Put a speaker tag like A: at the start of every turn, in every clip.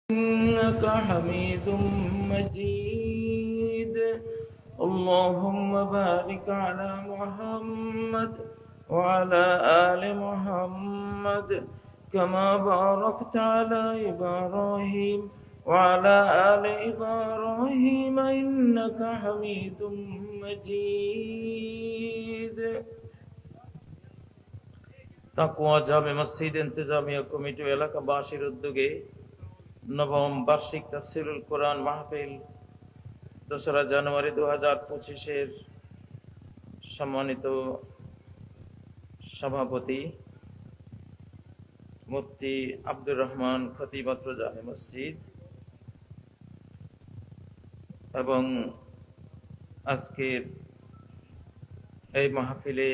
A: إنك حميد مجيد. اللهم بارك على محمد وعلى آل محمد كما باركت على إبراهيم وعلى آل إبراهيم إنك حميد مجيد. তাকওয়া জামে মসজিদ ইন্তেজামিয়া কমিটি এলাকাবাসীর উদ্যোগে নবম বার্ষিক তাফসীরুল কোরআন মাহফিল 2রা জানুয়ারি 2025-এর সম্মানিত সভাপতি মুফতি আব্দুর রহমান খতিব জামে মসজিদ এবং আজকের এই মাহফিলে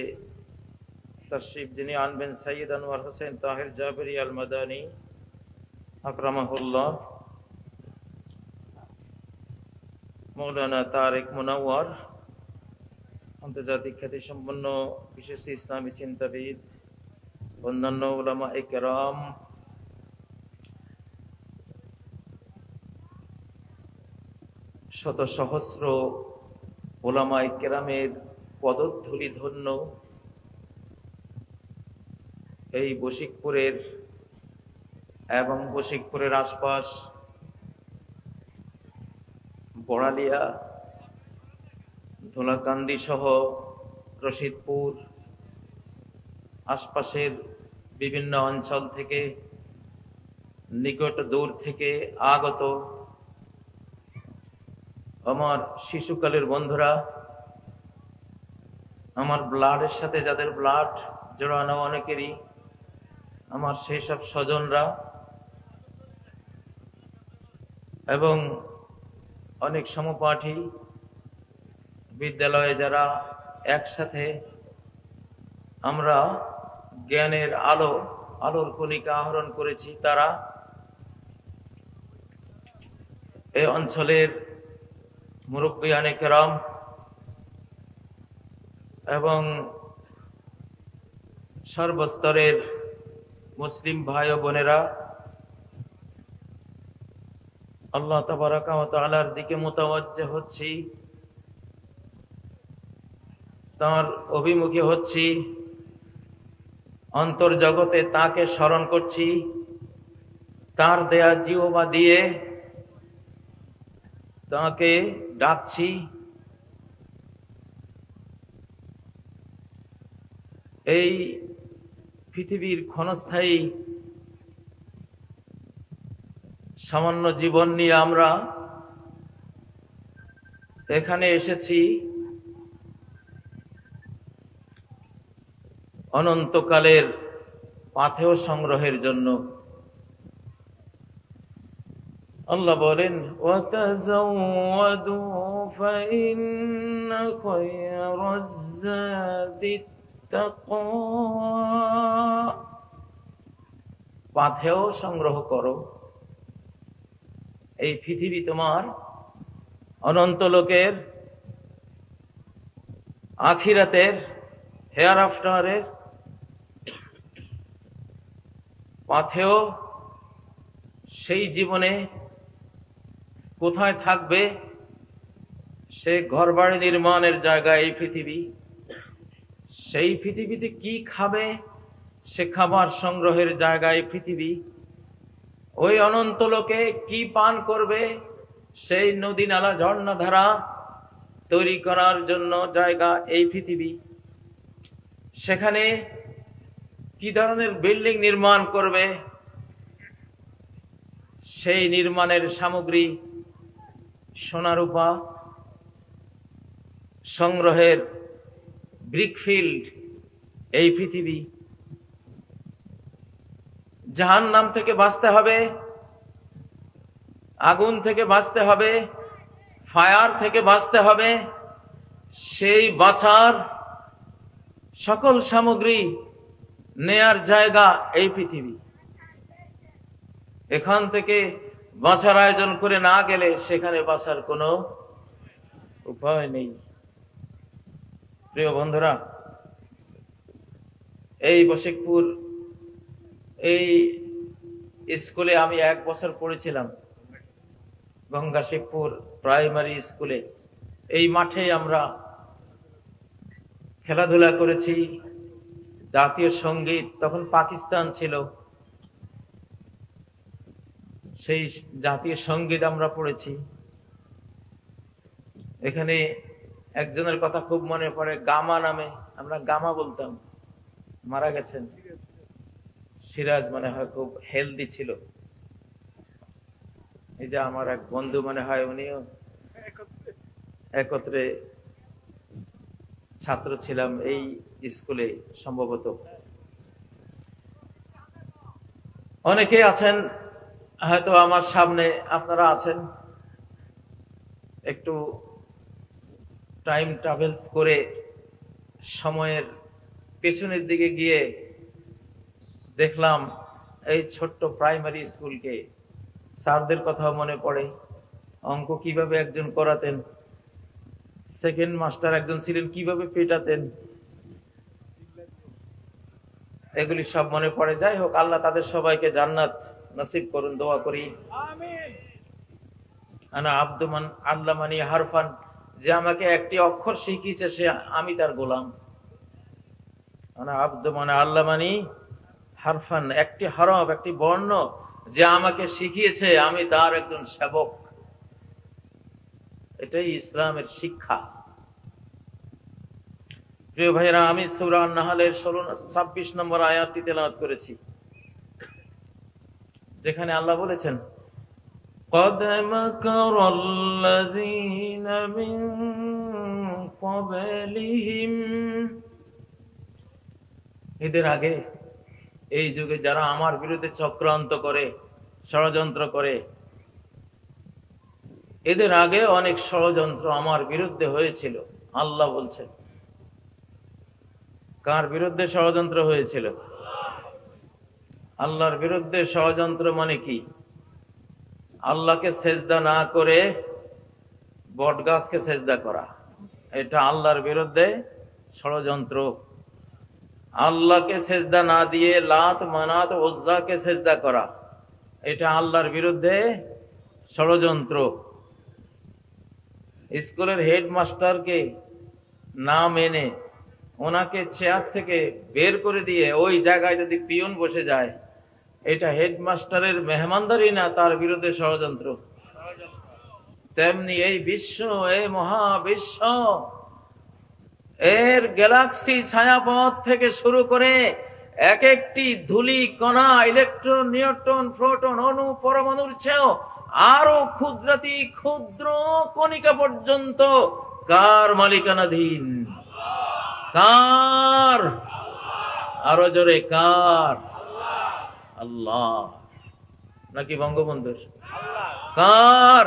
A: তাশরিফ যিনি আনবেন সৈয়দ আনোয়ার হোসেন তাহের জাবেরি আল মাদানী আকরামাহুল্লাহ, মৌলানা তারেক মুনাওয়ার, আন্তর্জাতিক খ্যাতিসম্পন্ন বিশিষ্ট ইসলামী চিন্তাবিদ, অন্যান্য উলামায়ে কেরাম, শত সহস্র উলামায়ে কেরামের পদধূলি ধন্য এই বশিকপুরের এবং বশিকপুরের আশপাশ বড়ালিয়া, ধুলাকান্দি সহ রশিদপুর আশপাশের বিভিন্ন অঞ্চল থেকে, নিকট দূর থেকে আগত আমার শিশুকালের বন্ধুরা, আমার ব্লাডের সাথে যাদের ব্লাড জড়ানো অনেকেরই, আমার সেই সব স্বজনরা এবং অনেক সমপাঠী বিদ্যালয়ে যারা একসাথে আমরা জ্ঞানের আলোর কণিকা আহরণ করেছি, তারা এই অঞ্চলের মুরব্বিয়ানে কেরাম এবং সর্বস্তরের মুসলিম ভাই ও বোনেরা, আল্লাহ তাবারাকা ওয়া তাআলার দিকে মুতাওয়াজ্জিহ হচ্ছি, তার অভিমুখী হচ্ছি, অন্তর্জগতে তাকে স্মরণ করছি, তার দেয়া জিহ্বা দিয়ে তাকে ডাকছি। এই পৃথিবীর ক্ষণস্থায়ী সামান্য জীবন নিয়ে আমরা এখানে এসেছি অনন্তকালের পাথেয় সংগ্রহের জন্য। আল্লাহ বলেন, ওয়াতাযাওয়াদু ফাইন্না খায়রাজ যাদিত তাকওয়া। পাথেয় সংগ্রহ করো। এই পৃথিবী তোমার অনন্ত লোকের আখিরাতের হেয়ার আফটারের পাথেয় সেই জীবনে কোথায় থাকবে? সে ঘরবাড়ি নির্মাণের জায়গা এই পৃথিবী। সেই পৃথিবীতে কি খাবে? সে খাবার সংগ্রহের জায়গায় পৃথিবী। ওই অনন্ত লোকে কি পান করবে? সেই নদী নালা ঝর্ণা ধারা তৈরি করার জন্য জায়গা এই পৃথিবী। সেখানে কি ধরনের বিল্ডিং নির্মাণ করবে? সেই নির্মাণের সামগ্রী সোনা রূপা সংগ্রহের ব্রিকফিল্ড এই পৃথিবী। জাহান্নাম থেকে বাঁচতে হবে, আগুন থেকে বাঁচতে হবে, ফায়ার থেকে বাঁচতে হবে। সেই বাঁচার সকল সামগ্রী নেয়ার জায়গা এই পৃথিবী। এখান থেকে বাঁচার আয়োজন করে না গেলে সেখানে বাঁচার কোনো উপায় নেই। প্রিয় বন্ধুরা, এই বশিকপুর এই স্কুলে আমি 1 বছর পড়েছিলাম, গঙ্গা শিবপুর প্রাইমারি স্কুলে। এই মাঠে আমরা খেলাধুলা করেছি। জাতীয় সঙ্গীত, তখন পাকিস্তান ছিল, সেই জাতীয় সঙ্গীত আমরা পড়েছি। এখানে একজনের কথা খুব মনে পড়ে, গামা নামে, আমরা গামা বলতাম, মারা গেছেন। সিরাজ মনে হয় খুব হেলদি ছিল। এই যে আমার এক বন্ধু মনে হয়, উনিও একত্রে ছাত্র ছিলাম এই স্কুলে সম্ভবত। অনেকে আছেন হয়তো আমার সামনে, আপনারা আছেন, একটু টাইম ট্রাভেলস করে সময়ের পেছনের দিকে গিয়ে দেখলাম এই ছোট্ট প্রাইমারি স্কুলকে। স্যারদের কথাও মনে পড়ে, অঙ্ক কিভাবে একজন করাতেন, সেকেন্ড মাস্টার একজন ছিলেন, কিভাবে পেটাতেন, এগুলি সব মনে পড়ে। যাই হোক, আল্লাহ তাদের সবাইকে জান্নাত নসিব করুন, দোয়া করি। আনা আব্দুমান আল্লামানি হারফান, যে আমাকে একটি অক্ষর শিখিয়েছে সে আমি তার গোলাম। আনা আব্দুমান আল্লামানি হারফান, একটি হরফ, একটি বর্ণ যে আমাকে শিখিয়েছে আমি তার একজন সেবক। এটাই ইসলামের শিক্ষা। প্রিয় ভাইরা, আমি সূরা আন-নাহলের 26 নম্বর আয়াতটি তেলাওয়াত করেছি, যেখানে আল্লাহ বলেছেন, قَدْ مَكَرَ الَّذِينَ مِنْ قَبْلِهِمْ, এদের আগে, এই যুগে যারা আমার বিরুদ্ধে চক্রান্ত করে, ষড়যন্ত্র করে, এদের আগে অনেক ষড়যন্ত্র আমার বিরুদ্ধে হয়েছিল। আল্লাহ বলছেন, কার বিরুদ্ধে ষড়যন্ত্র হয়েছিল? আল্লাহর বিরুদ্ধে ষড়যন্ত্র মানে কি? আল্লাহকে সেজদা না করে বটগাছকে সেজদা করা, এটা আল্লাহর বিরুদ্ধে ষড়যন্ত্র। আল্লাহকে সেজদা না দিয়ে লাত মানাত উজ্জাকে সেজদা করা, এটা আল্লাহর বিরুদ্ধে ষড়যন্ত্র। স্কুলের হেডমাস্টারকে না মেনে ওনাকে চেয়ার থেকে বের করে দিয়ে ওই জায়গায় যদি পিয়ন বসে যায়, এটা হেডমাস্টারের মেহমানদারি না, তার বিরুদ্ধে ষড়যন্ত্র। তেমনি এই বিশ্ব, এই মহাবিশ্ব, এর গ্যালাক্সি ছায়াপথ থেকে শুরু করে এক একটি ধূলি কণা, ইলেকট্রন, নিউট্রন, প্রোটন, অণু, পরমাণুর চেয়েও আরো ক্ষুদ্রাতি ক্ষুদ্র কণিকা পর্যন্ত কার মালিকানাধীন? কার? আরো জোরে, কার? আল্লাহ। নাকি বঙ্গবন্ধুর? কার?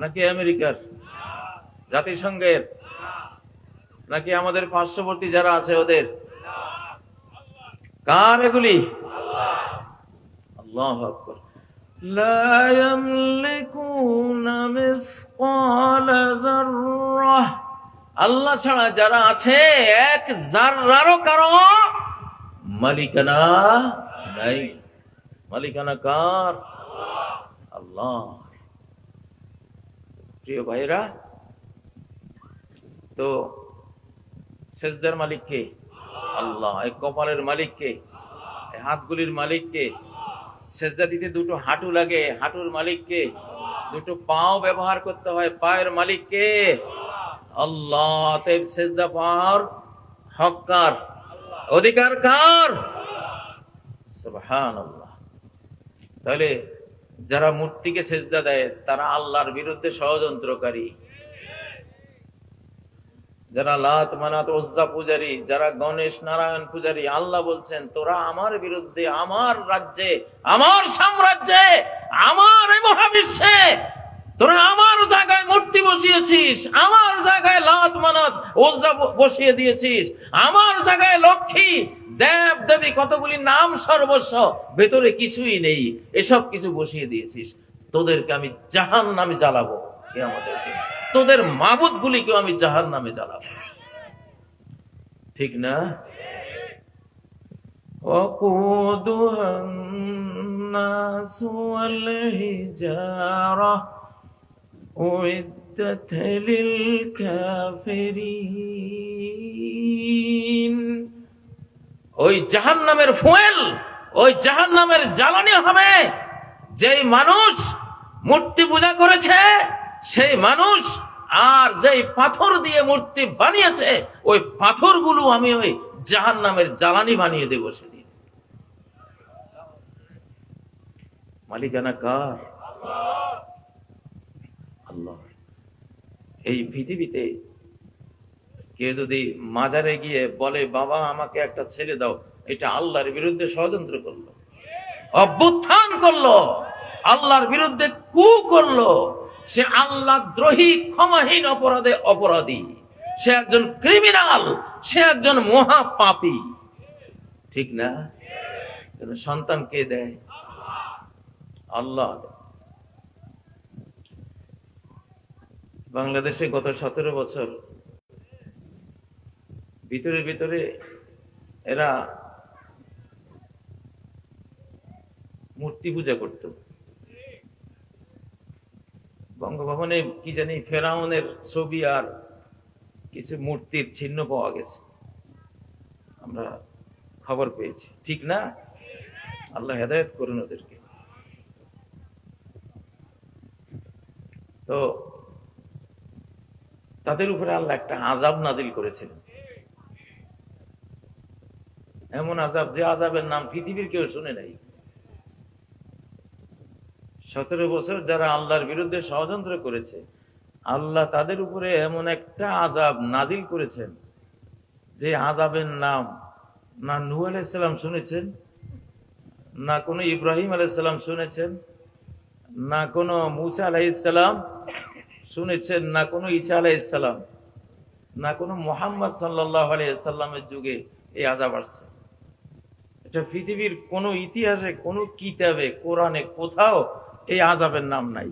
A: নাকি আমেরিকার, জাতিসংঘের, নাকি আমাদের পার্শ্ববর্তী যারা আছে ওদের? কার এগুলি? আল্লাহু আকবার। লা ইয়ামলিকুনা মিসকালা যাররাহ, আল্লাহ ছাড়া যারা আছে এক যাররারও কারো মালিকানা নাই। মালিকানা কার? আল্লাহ। প্রিয় ভাইরা, তো সেজদার মালিক কে? আল্লাহ। এই কপালের মালিক কে? এই হাতগুলির মালিক কে? সেজদা দিতে দুটো হাঁটু লাগে, হাঁটুর মালিক কে? দুটো পাও ব্যবহার করতে হয়, পায়ের মালিক কে? আল্লাহ। তাই সেজদা পাওয়ার হক কার? অধিকার কার? সুবহানাল্লাহ। তাহলে যারা মূর্তিকে সেজদা দেয় তারা আল্লাহর বিরুদ্ধে ষড়যন্ত্রকারী। যারা লাত মানাত উজ্জা পূজারী, যারা গণেশ নারায়ণ পূজারী, আল্লাহ বলছেন তোরা আমার বিরুদ্ধে, আমার রাজ্যে, আমার সাম্রাজ্যে, আমার এই মহাবিশ্বে তোরা আমার জায়গায় মূর্তি বসিয়েছিস, আমার জায়গায় লাত মানাত উজ্জা বসিয়ে দিয়েছিস, আমার জায়গায় লক্ষ্মী দেব দেবী কতগুলি নাম সর্বস্ব, ভেতরে কিছুই নেই, এসব কিছু বসিয়ে দিয়েছিস। তোদেরকে আমি জাহান্নামে জ্বালাবো, কিয়ামতের, তোদের মাবুদ গুলিকেও আমি জাহান্নামে জ্বালাবো। ঠিক না? وقودها الناس والحجارة أعدت للكافرين। ওই জাহান্নামের ফুয়েল, ওই জাহান্নামের জ্বালানি হবে যেই মানুষ মূর্তি পূজা করেছে, সেই মানুষ, আর যেই পাথর দিয়ে মূর্তি বানিয়েছে, ওই পাথরগুলো আমি ওই জাহান্নামের জ্বালানি বানিয়ে দেব সেদিন। মালিকানা কার? আল্লাহ। এই পৃথিবীতে কেউ যদি মাজারে গিয়ে বলে বাবা আমাকে একটা ছেলে দাও, এটা আল্লাহর বিরুদ্ধে ষড়যন্ত্র করলো, অভ্যুত্থান করলো, আল্লাহর বিরুদ্ধে কু করলো। সে আল্লাহ দ্রোহী, ক্ষমাহীন অপরাধে অপরাধী, সে একজন ক্রিমিনাল, সে একজন মহাপাপী। ঠিক না? সন্তান কে দেয়? আল্লাহ। বাংলাদেশে গত 17 বছর ভিতরে ভিতরে এরা মূর্তি পূজা করত। বঙ্গভবনে কি জানি ফেরাউনের ছবি আর কিছু মূর্তির চিহ্ন পাওয়া গেছে, আমরা খবর পেয়েছি। ঠিক না? আল্লাহ হেদায়েত করুন ওদেরকে। তো তাদের উপরে আল্লাহ একটা আযাব নাজিল করেছিলেন, এমন আযাব যে আযাবের নাম পৃথিবীর কেউ শুনে নাই। 17 বছর যারা আল্লাহর বিরুদ্ধে ষড়যন্ত্র করেছে, আল্লাহ তাদের উপরে এমন একটা আযাব নাজিল করেছেন যে আযাবের নাম না নূহ আলাইহিস সালাম শুনেছেন, না কোনো ইব্রাহিম আলাইহিস সালাম শুনেছেন, না কোনো মূসা আলাইহিস সালাম শুনেছেন, না কোনো ঈসা আলাইহিস সালাম, না কোনো মুহাম্মদ সাল্লাল্লাহু আলাইহি সাল্লামের যুগে এই আযাব আসছে। এটা পৃথিবীর কোন ইতিহাসে, কোন কিতাবে, কোরআনে কোথাও এই আযাবের নাম নাই।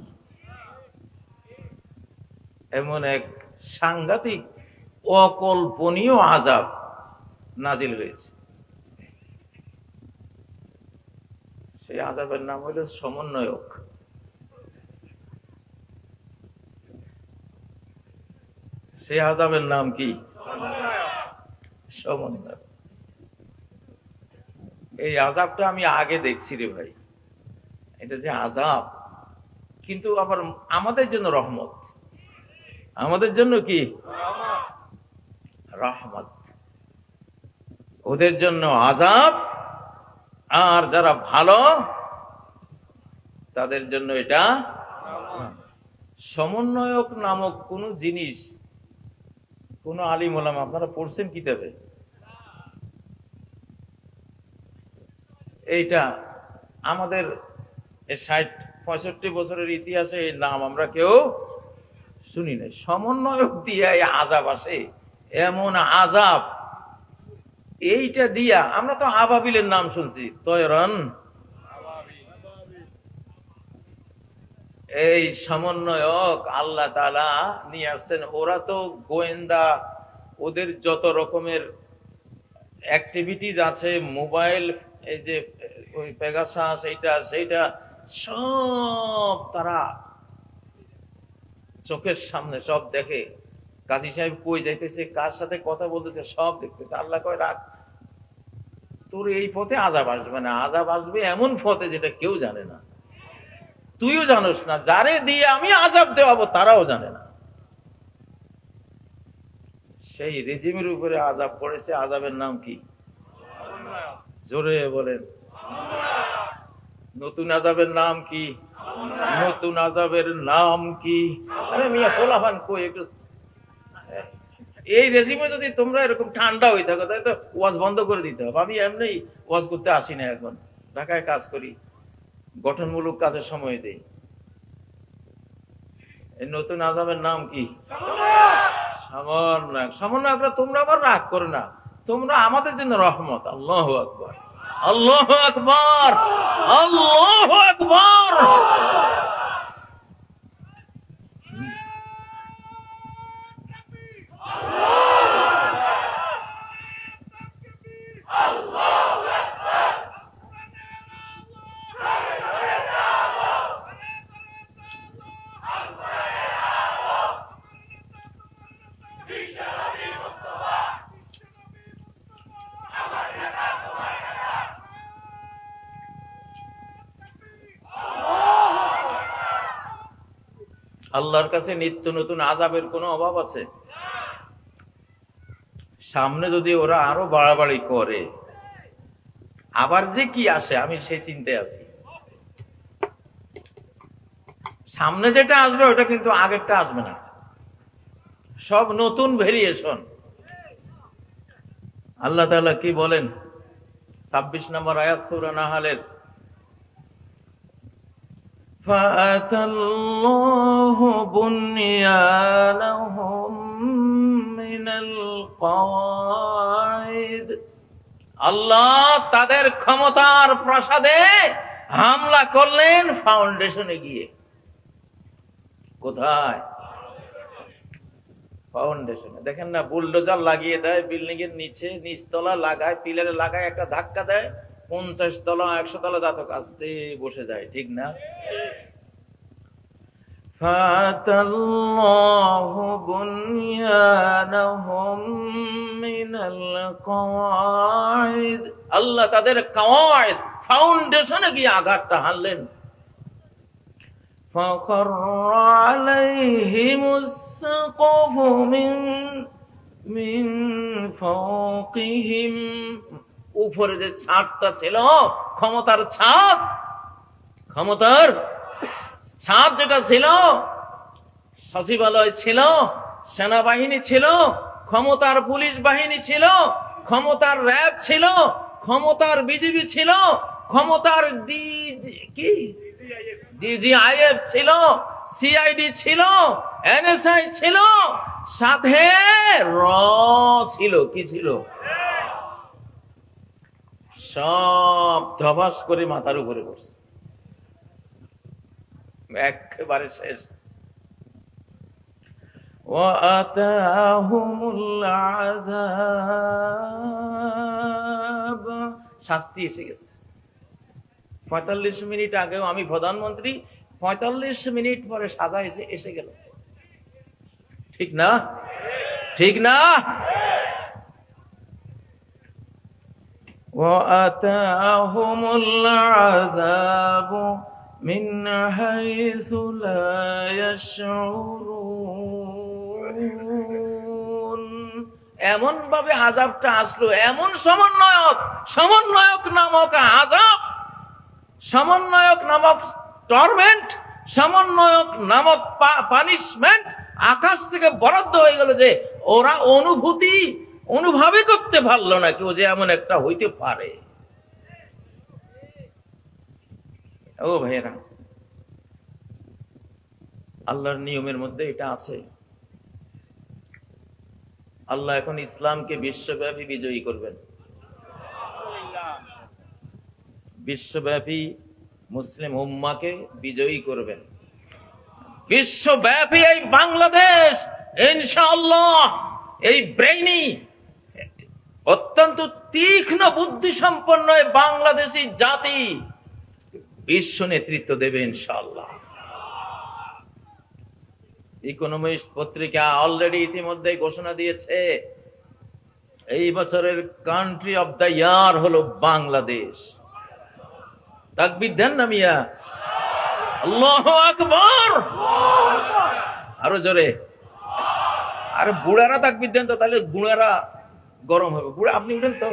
A: এমন এক সাংঘাতিক অকল্পনীয় আযাব নাজিল হয়েছে। সেই আযাবের নাম হইল সমন্বয়ক। সেই আযাবের নাম কি? সমন্বয়ক। এই আযাবটা আমি আগে দেখছি রে ভাই, এটা যে আযাব, কিন্তু আবার আমাদের জন্য রহমত। আমাদের জন্য কি? রহমত। ওদের জন্য আযাব, আর যারা ভালো তাদের জন্য এটা। সমন্বয়ক নামক কোন জিনিস কোন আলিম ওলামা আপনারা পড়ছেন কিতাবে? এইটা আমাদের 60-65 বছরের ইতিহাসে এই নাম আমরা কেউ শুনি নাই। সমন্বয়ক দিয়ে এই আযাব আসে, এমন আযাব। এইটা দিয়া আমরা তো আবাবিলের নাম শুনছি, তয়রান। এই সমন্বয়ক আল্লাহ তাআলা নিয়ে আসছেন। ওরা তো গোয়েন্দা, ওদের যত রকমের অ্যাক্টিভিটিস আছে, মোবাইল, এই যে ওই পেগাসাস, এইটা সেইটা সব তারা চোখের সামনে সব দেখে। কাজী সাহেব কই যাইতেছে, কার সাথে কথা বলতেছে, সব দেখতেছে। আল্লাহ কয় রাখ, তোর এই পথে আযাব আসবে না। আযাব আসবে এমন পথে যেটা কেউ জানে না, তুইও জানোস না, যারে দিয়ে আমি আযাব দেওয়াবো তারাও জানে না। সেই রেজিমের উপরে আযাব পড়েছে। আযাবের নাম কি? জোরে বলেন। নতুন আযাবের নাম কি? নতুন আযাবের নাম কি? আরে মিয়া পোলাপান কই একটু। এই রেজিমে যদি তোমরা এরকম ঠান্ডা হয়ে থাকো, তাই তো ওয়াজ বন্ধ করে দিতে হবে। আমি এমনি ওয়াজ করতে আসি না, এখন ঢাকায় কাজ করি, গঠনমূলক কাজের সময় দেই। এই নতুন আযাবের নাম কি? সমন্বয়ক। সমন্বয়করা তোমরা আবার রাগ করো না, তোমরা আমাদের জন্য রহমত। আল্লাহু আকবার, আল্লাহু আকবার, আল্লাহু আকবার। আল্লাহর কাছে নিত্য নতুন আযাবের কোনো অভাব আছে? সামনে যদি ওরা আরো বাড়াবাড়ি করে আবার যে কি আসে আমি সেই চিন্তায় আছি। সামনে যেটা আসবে ওটা কিন্তু আগেরটা আসবে না, সব নতুন ভেরিয়েশন। আল্লাহ তাআলা কি বলেন 26 নম্বর আয়াত সূরা নাহলের, ফাআতাল্লাহু বুনিয়ানাহুম মিনাল কওয়াইদ, আল্লাহ তাদের ক্ষমতার প্রাসাদে হামলা করলেন ফাউন্ডেশনে গিয়ে। কোথায়? ফাউন্ডেশনে। দেখেন না, বুলডোজার লাগিয়ে দেয় বিল্ডিং এর নিচে, নিচতলা লাগায়, পিলারে লাগায়, একটা ধাক্কা দেয়, 50 তলা 100 তলা জাতক আস্তে বসে যায়, ঠিক না? ফাতাল্লাহু বুনিয়ানাহুম মিনাল কওয়াইদ, আল্লাহ তাদের কওয়াইদ ফাউন্ডেশনে গিয়ে আঘাতটা হানলেন। فخر عليهم السقف من فوقهم, উপরে যে ছাদটা ছিল, ক্ষমতার ছাদ, ক্ষমতার ছাদ যেটা ছিল, সচিবালয় ছিল, সেনাবাহিনী ছিল, ক্ষমতার পুলিশ বাহিনী ছিল, ক্ষমতার র্যাব ছিল, ক্ষমতার বিজিবি ছিল, ক্ষমতার ডিজিআইএফ ছিল, সিআইডি ছিল, এনএসআই ছিল, সাথে র ছিল। কি ছিল? সব ধবাস করে মাথার উপরে পড়ছে, একেবারে শেষ। ওয়াতাহুমুল আযাব, শাস্তি এসে গেছে। 45 মিনিট আগেও আমি প্রধানমন্ত্রী, 45 মিনিট পরে সাজা এসে গেল, ঠিক না? ঠিক না? ওয়াতাহুমুল আযাবু মিন হাইসু লা ইয়াশউরুন, এমন ভাবে আযাবটা আসলো, এমন সমন্বয়ক নামক আযাব, সমন্বয়ক নামক টর্মেন্ট, সমন্বয়ক নামক পানিশমেন্ট আকাশ থেকে বরাদ্দ হয়ে গেল যে ওরা অনুভবই করতে পারলো না কেউ যে এমন একটা হইতে পারে। ও ভাইয়েরা, আল্লাহর নিয়মের মধ্যে এটা আছে। আল্লাহ এখন ইসলামকে বিশ্বব্যাপী বিজয়ী করবেন, বিশ্বব্যাপী মুসলিম উম্মাকে বিজয়ী করবেন, বিশ্বব্যাপী এই বাংলাদেশ ইনশাআল্লাহ, এই ব্রেইনি অত্যন্ত তীক্ষ্ণ বুদ্ধি সম্পন্ন বাংলাদেশী জাতি বিশ্ব নেতৃত্ব দেবে ইনশাআল্লাহ। ইকোনমিস্ট পত্রিকা অলরেডি ইতিমধ্যে ঘোষণা দিয়েছে এই বছরের কান্ট্রি অফ দ্য ইয়ার হলো বাংলাদেশ। তাকবীর দেন না মিয়া, আল্লাহু আকবার, আরো জোরে। আরে বুড়ারা তাকবীর দেন তো, তাহলে বুড়ারা গরম হবে। বুড়া আপনি উঠেন তো।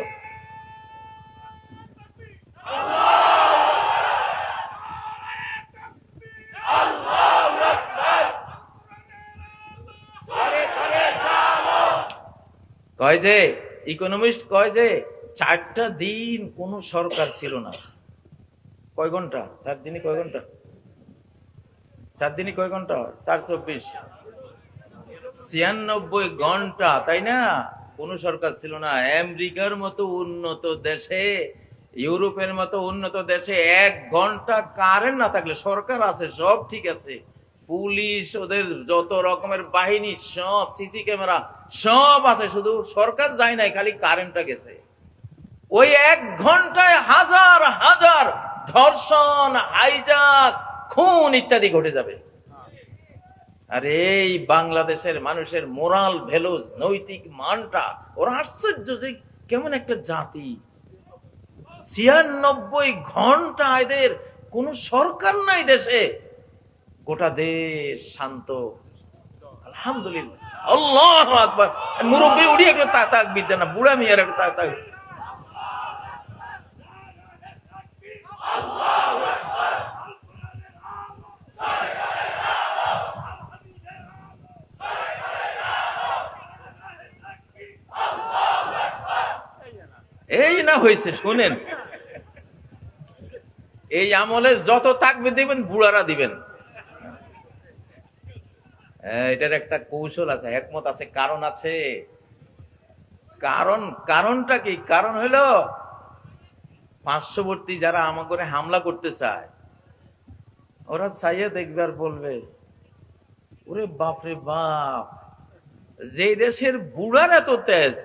A: কয় যে ইকোনমিস্ট কয় যে 4টা দিন কোন সরকার ছিল না। কয় ঘন্টা? 4 দিনে কয় ঘন্টা? 4 দিনে কয় ঘন্টা? 424, 96 ঘন্টা, তাই না? কোন সরকার ছিল না। আমেরিকার মতো উন্নত দেশে, ইউরোপের মতো উন্নত দেশে 1 ঘন্টা কারেন্ট না থাকলে, সরকার আছে সব ঠিক আছে, পুলিশ, ওদের যত রকমের বাহিনী সব, সিসি ক্যামেরা সব আছে, শুধু সরকার যায় নাই, খালি কারেন্টটা গেছে। ওই 1 ঘন্টায় হাজার হাজার ধর্ষণ, হাইজাক, খুন ইত্যাদি ঘটে যাবে। আর এই বাংলাদেশের মানুষের মোরাল ভ্যালুজ, নৈতিক মানটা, ওরা আশ্চর্য যে কেমন একটা জাতি, 96 ঘন্টা এদের কোন সরকার নাই দেশে, গোটা দেশ শান্ত। আলহামদুলিল্লাহ, আল্লাহু আকবার। মুরব্বী উড়িয়ে একটা তাকবীর দেন না, বুড়া মিয়ার একটা তাকবীর। এই না হয়েছে, শুনেন, এই আমলে যত তাকবীর দিবেন বুড়ারা দিবেন। এটার একটা কৌশল আছে, হিকমত আছে, কারণ আছে। কারণটা কি? কারণ হলো পার্শ্ববর্তী যারা আমার করে হামলা করতে চায়, ওরা চাইয়ে দেখবে আর বলবে, ওরে বাপরে বাপ, যে দেশের বুড়ার এত তেজ,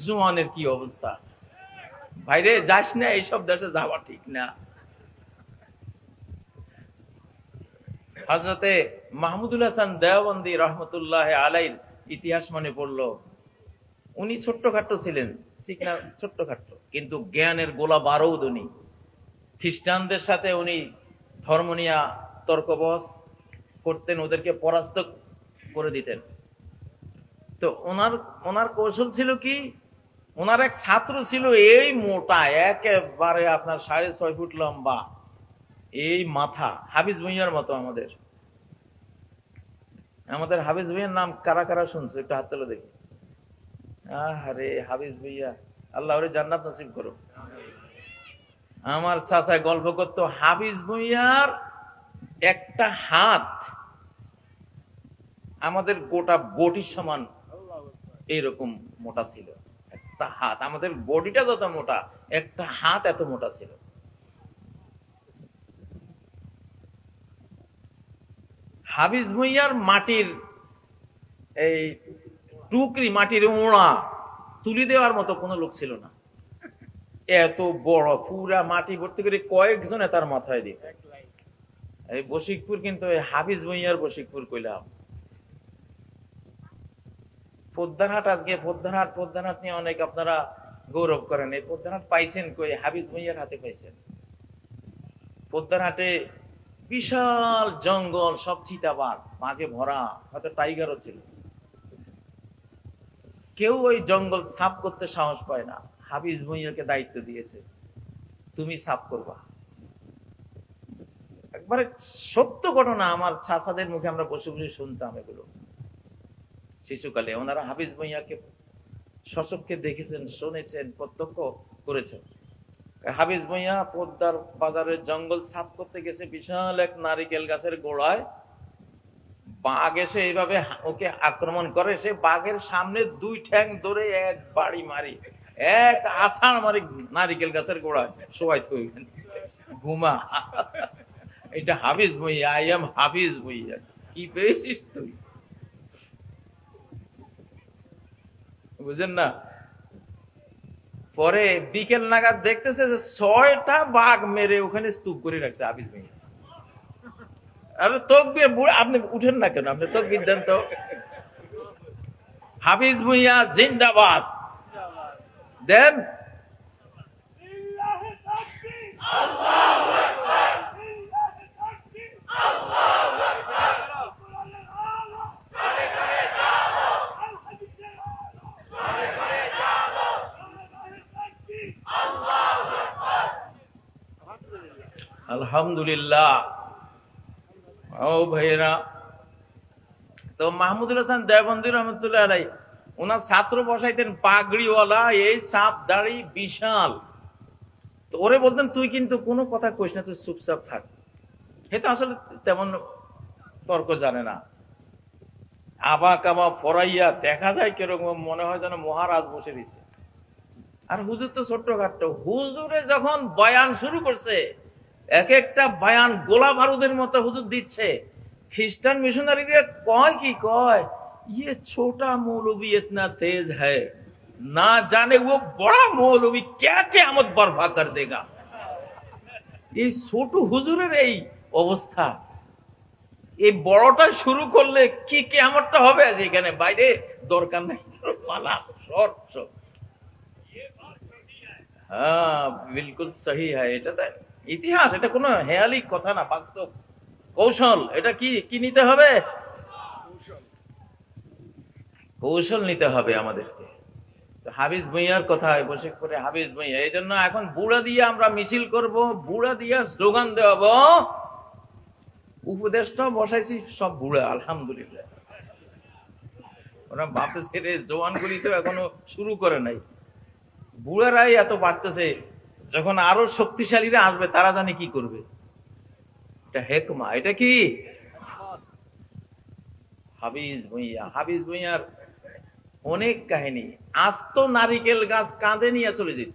A: জোয়ানের কি অবস্থা। ভাইরে যাস না, এইসব দেশে যাওয়া ঠিক না। হযরতে মাহমুদুল হাসান দেওবন্দি রহমতুল্লাহ আলাইহির ইতিহাস মনে পড়লো। উনি ছোট্টখাট্ট ছিলেন, ঠিক না, ছোট্টখাট্ট, কিন্তু জ্ঞানের গোলা বারুদ। উনি খ্রিস্টানদের সাথে উনি ধর্ম নিয়ে তর্কবস করতেন, ওদেরকে পরাস্ত করে দিতেন। তো ওনার কৌশল ছিল কি, ওনার এক ছাত্র ছিল এই মোটা, একেবারে আপনার 6.5 ফুট লম্বা, এই মাথা, হাফিজ ভুঁইয়ার মতো। আমাদের হাফিজ ভুঁইয়ার নাম কারা কারা শুনছে একটু হাত তুলে দেখি। আরে হাফিজ ভুঁইয়া, আল্লাহ ওরে জান্নাত নসিব করো। আমার চাচায় গল্প করতো, হাফিজ ভুঁইয়ার একটা হাত আমাদের গোটা বডি সমান এইরকম মোটা ছিল। একটা হাত, আমাদের বডিটা যত মোটা, একটা হাত এত মোটা ছিল। হাফিজ ভুঁইয়ার মাটির এই টুকরি, মাটির ওড়া তুলি দেওয়ার মতো কোনো লোক ছিল না। এত বড়, পুরা মাটি ভর্তি করে কয়েকজনে তার মাথায় দিত। এই বশিকপুর কিন্তু হাফিজ ভুঁইয়ার বশিকপুর কইলাম। পদ্মারহাট, আজকে পদ্মারহাট নিয়ে অনেক আপনারা গৌরব করেন। এই পদ্মারহাট পাইছেন কই? হাফিজ ভুঁইয়ার হাতে পাইছেন। পদ্মারহাটে বিশাল জঙ্গল, সব চিতাবাঘ, বাঘে ভরা, হয়তো টাইগারও ছিল। কেউ ওই জঙ্গল সাফ করতে সাহস পায় না। হাফিজ ভুঁইয়াকে দায়িত্ব দিয়েছে, তুমি সাফ করবা। একবারে সত্য ঘটনা, আমার চাচাদের মুখে আমরা বসে বসে শুনতাম এগুলো শিশুকালে। ওনারা হাফিজ ভুঁইয়াকে সচক্ষে দেখেছেন, শুনেছেন, প্রত্যক্ষ করেছেন। হাফিজ ভুঁইয়া পদ্মার বাজারের জঙ্গল সাফ করতে গেছে, বিশাল এক নারিকেল গাছের গোড়ায় বাঘ এসে এইভাবে ওকে আক্রমণ করে। সে বাঘের সামনে 2 ঠ্যাং ধরে এক বাড়ি মারি, এক আছাড় মারি নারিকেল গাছের গোড়ায় সবাই ঘুমা। এটা হাফিজ ভুঁইয়া, আই এম হাফিজ ভুঁইয়া। কি পেয়েছিস তুই? বুঝেন না? পরে বিকেল নাগাদ দেখতেছে যে 6টা বাঘ মেরে ওখানে স্তূপ করে রাখছে হাফিজ ভুঁইয়া। আরে তকবীর, বুড়া আপনি উঠেন না কেন? আপনি তকবীর দেন তো। হাফিজ ভুঁইয়া জিন্দাবাদ দেন। আলহামদুলিল্লাহ। ও ভাইরা, তো মাহমুদুল হাসান দেওবন্দি রহমতুল্লাহ আলাইহি ওনার ছাত্র বসাইতেন পাগড়িওয়ালা, এই সাপ দাড়ি বিশাল। তো ওরে বলতেন, তুই কিন্তু কোনো কথা কইস না, তুই চুপচাপ থাক। সে তো আসলে তেমন তর্ক জানে না। আবা কাবা পড়াইয়া দেখা যায় কিরকম, মনে হয় যেন মহারাজ বসে দিছে। আর হুজুর তো ছোট্ট খাট্ট। হুজুরে যখন বয়ান শুরু করছে, এক একটা বয়ান গোলা বারুদের মতো হুজুর দিচ্ছে। খ্রিস্টান মিশনারিরা কয় কি কয়, ये छोटा मौलवी इतना तेज है, ना जाने वो बड़ा मौलवी क्या क़यामत बर्पा कर देगा। এই ছোট হুজুরের এই অবস্থা, এই বড়টা শুরু করলে কি কিয়ামতটা হবে আজ এখানে। বাইরে দরকার নাই, পালা সর। হ্যাঁ বিলকুল সহি হ্যাঁ, এটা তো ইতিহাস, এটা কোনো হেয়ালি কথা না, বাস্তব কৌশল। এটা কি কি নিতে হবে? কৌশল নিতে হবে আমাদেরকে। হাফিজ ভুঁইয়ার কথায় বসে করে হাফিজ ভুঁইয়া, এই জন্য এখন বুড়া দিয়ে আমরা মিছিল করব, বুড়া দিয়ে স্লোগান দেওয়াবো। উপদেশটা বসাইছি সব বুড়া, আলহামদুলিল্লাহ। ওরা ভাবতেছে রে জওয়ান গুলি তো এখনো শুরু করে নাই, বুড়ারাই এত বাড়তেছে, যখন আরো শক্তিশালীরা আসবে তারা জানে কি করবে। এটা হেকমা, এটা কি হাফিজ ভুঁইয়া। হাফিজ ভুঁইয়ার অনেক কাহিনী। আস্ত নারিকেল গাছ কাঁধে নিয়ে চলে যেত।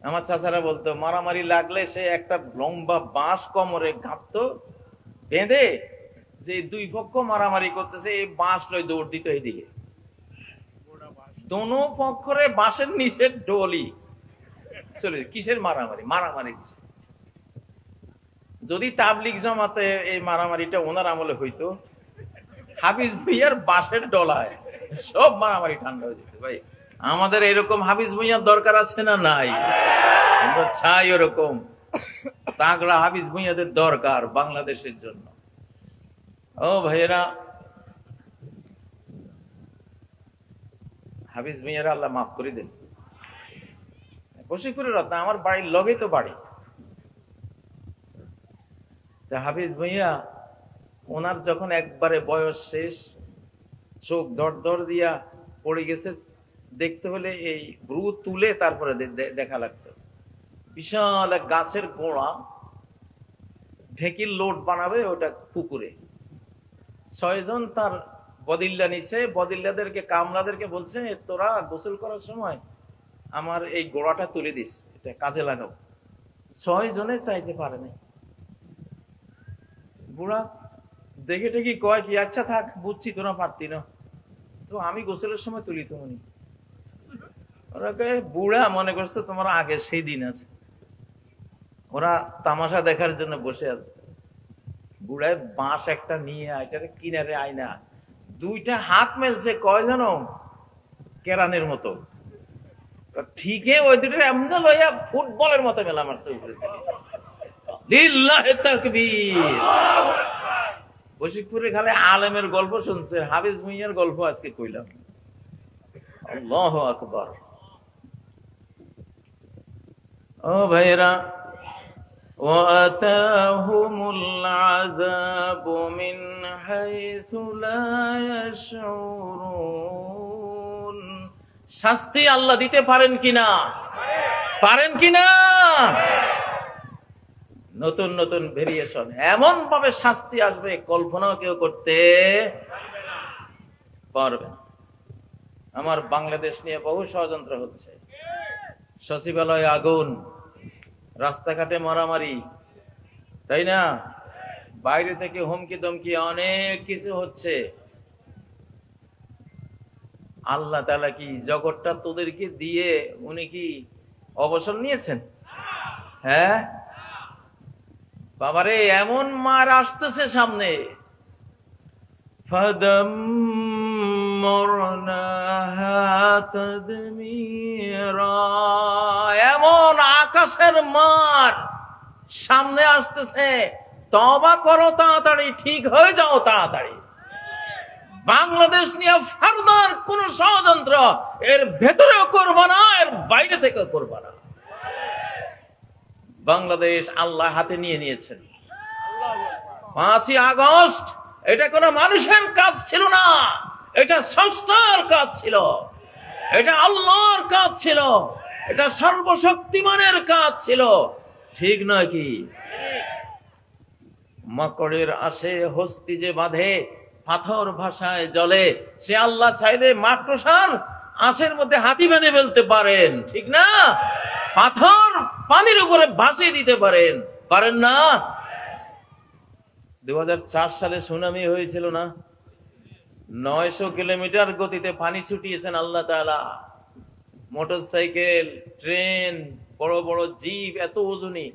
A: আমার চাচারা বলতো মারামারি লাগলে সে একটা লম্বা বাঁশ কোমরে গাঁথতো, বেঁধে, যে দুই পক্ষ মারামারি করতেছে এই বাঁশ লয় দৌড় দিত এইদিকে, দোনো পক্ষরে বাঁশের নিচে ডলি চলে। কিসের মারামারি? মারামারি যদি তাবলিগ জামাতে এই মারামারিটা ওনার আমলে হইতো, হাফিজ ভুঁইয়ার বাঁশের ডলায় সব মারামারি ঠান্ডা হয়ে যেত। ভাই আমাদের এরকম হাফিজ ভুঁইয়ার দরকার আছে না নাই? আমরা চাই ওরকম তাগড়া হাফিজ ভুঁইয়াদের দরকার বাংলাদেশের জন্য। ও ভাইয়েরা, হাফিজ ভুঁইয়ারা আল্লাহ মাফ করে দেন। বশিরপুরের রত্ন আমার বাড়ির লগে তো বাড়ি। হাফিজ ভুঁইয়া ওনার যখন একবারে বয়স শেষ, চোখ দর দর দিয়া পড়ে গেছে, দেখতে হলে এই ব্রু তুলে তারপরে দেখা লাগতো। বিশাল এক গাছের গোড়া, ঢেকির লোড বানাবে ওটা পুকুরে, 6 জন তার বদিল্লা নিছে। বদিল্লাদেরকে কামলাদেরকে বলছে তোরা গোসল করার সময় আমার এই গোড়াটা তুলে দিস, এটা কাজে লাগাও। 6 জনে চাইছে, পারে নাই। বুড়া দেখে টেকি কয় কি আচ্ছা থাক, বুঝছি তোরা পারতি না, তো আমি গোসলের সময় তুলি তো মনি। ওরা কয়ে বুড়া মনে করছে তোমার আগে সেই দিন আছে। ওরা তামাশা দেখার জন্য বসে আছে। বুড়ায় বাঁশ একটা নিয়ে এটার কিনারে আয়না, 2টা হাত মেলছে, কয় জানো কেরানের মতো, ঠিকই ওই দুটো এমন লইয়া ফুটবলের মতো মেলা মারছে উপরে। লিল্লাহে তাকবীর। বশিরপুরে খালি আলেমের গল্প শুনছে, হাফিজ ভুঁইয়ার গল্প আজকে কইলাম। আল্লাহু আকবার। ও ভাইরা, ওয়াতাহুমুল আযাবু মিন হাইসু লা ইয়াশউরুন। শাস্তি আল্লাহ দিতে পারেন কিনা? পারেন কিনা? নতুন নতুন ভেরিয়েশন, এমন ভাবে শাস্তি আসবে কল্পনাও কেউ করতে পারবে না। আমার বাংলাদেশ নিয়ে বহু ষড়যন্ত্র হচ্ছে, সচিবালয়ে আগুন, রাস্তাঘাটে মারামারি, তাই না? বাইরে থেকে হুমকি দমকি অনেক কিছু হচ্ছে। আল্লাহ তাআলা কি জগৎটা তোদেরকে দিয়ে উনি কি অবসর নিয়েছেন? হ্যাঁ বাবারে, এমন মার আসতেছে সামনে। এমন আকাশের মার সামনে আসতেছে, তওবা করো তাড়াতাড়ি, ঠিক হয়ে যাও তাড়াতাড়ি। বাংলাদেশ নিয়ে ফারদার কোন ষড়যন্ত্র এর ভেতরেও করবা না, এর বাইরে থেকেও করবা না। বাংলাদেশ আল্লাহ হাতে নিয়ে নিয়েছেন। 5ই আগস্ট এটা কোনো মানুষের কাজ ছিল না, এটা স্রষ্টার কাজ ছিল, এটা আল্লাহর কাজ ছিল, এটা সর্বশক্তিমানের কাজ ছিল, ঠিক নয় কি? মাকড়ের আসে হস্তি যে বাঁধে, পাথর ভাষায় জলে, সে আল্লাহ চাইলে মাকড়সার আঁশের মধ্যে হাতি বেঁধে ফেলতে পারেন, ঠিক না? পাথর পানির উপরে ভাসিয়ে দিতে পারেন, পারেন না? 2004 সালে সুনামি হয়েছিল না? 900 কিলোমিটার গতিতে পানি ছুটিয়েছেন আল্লাহ তাআলা। মোটরসাইকেল, ট্রেন, বড় বড় জিপ এত ওজনী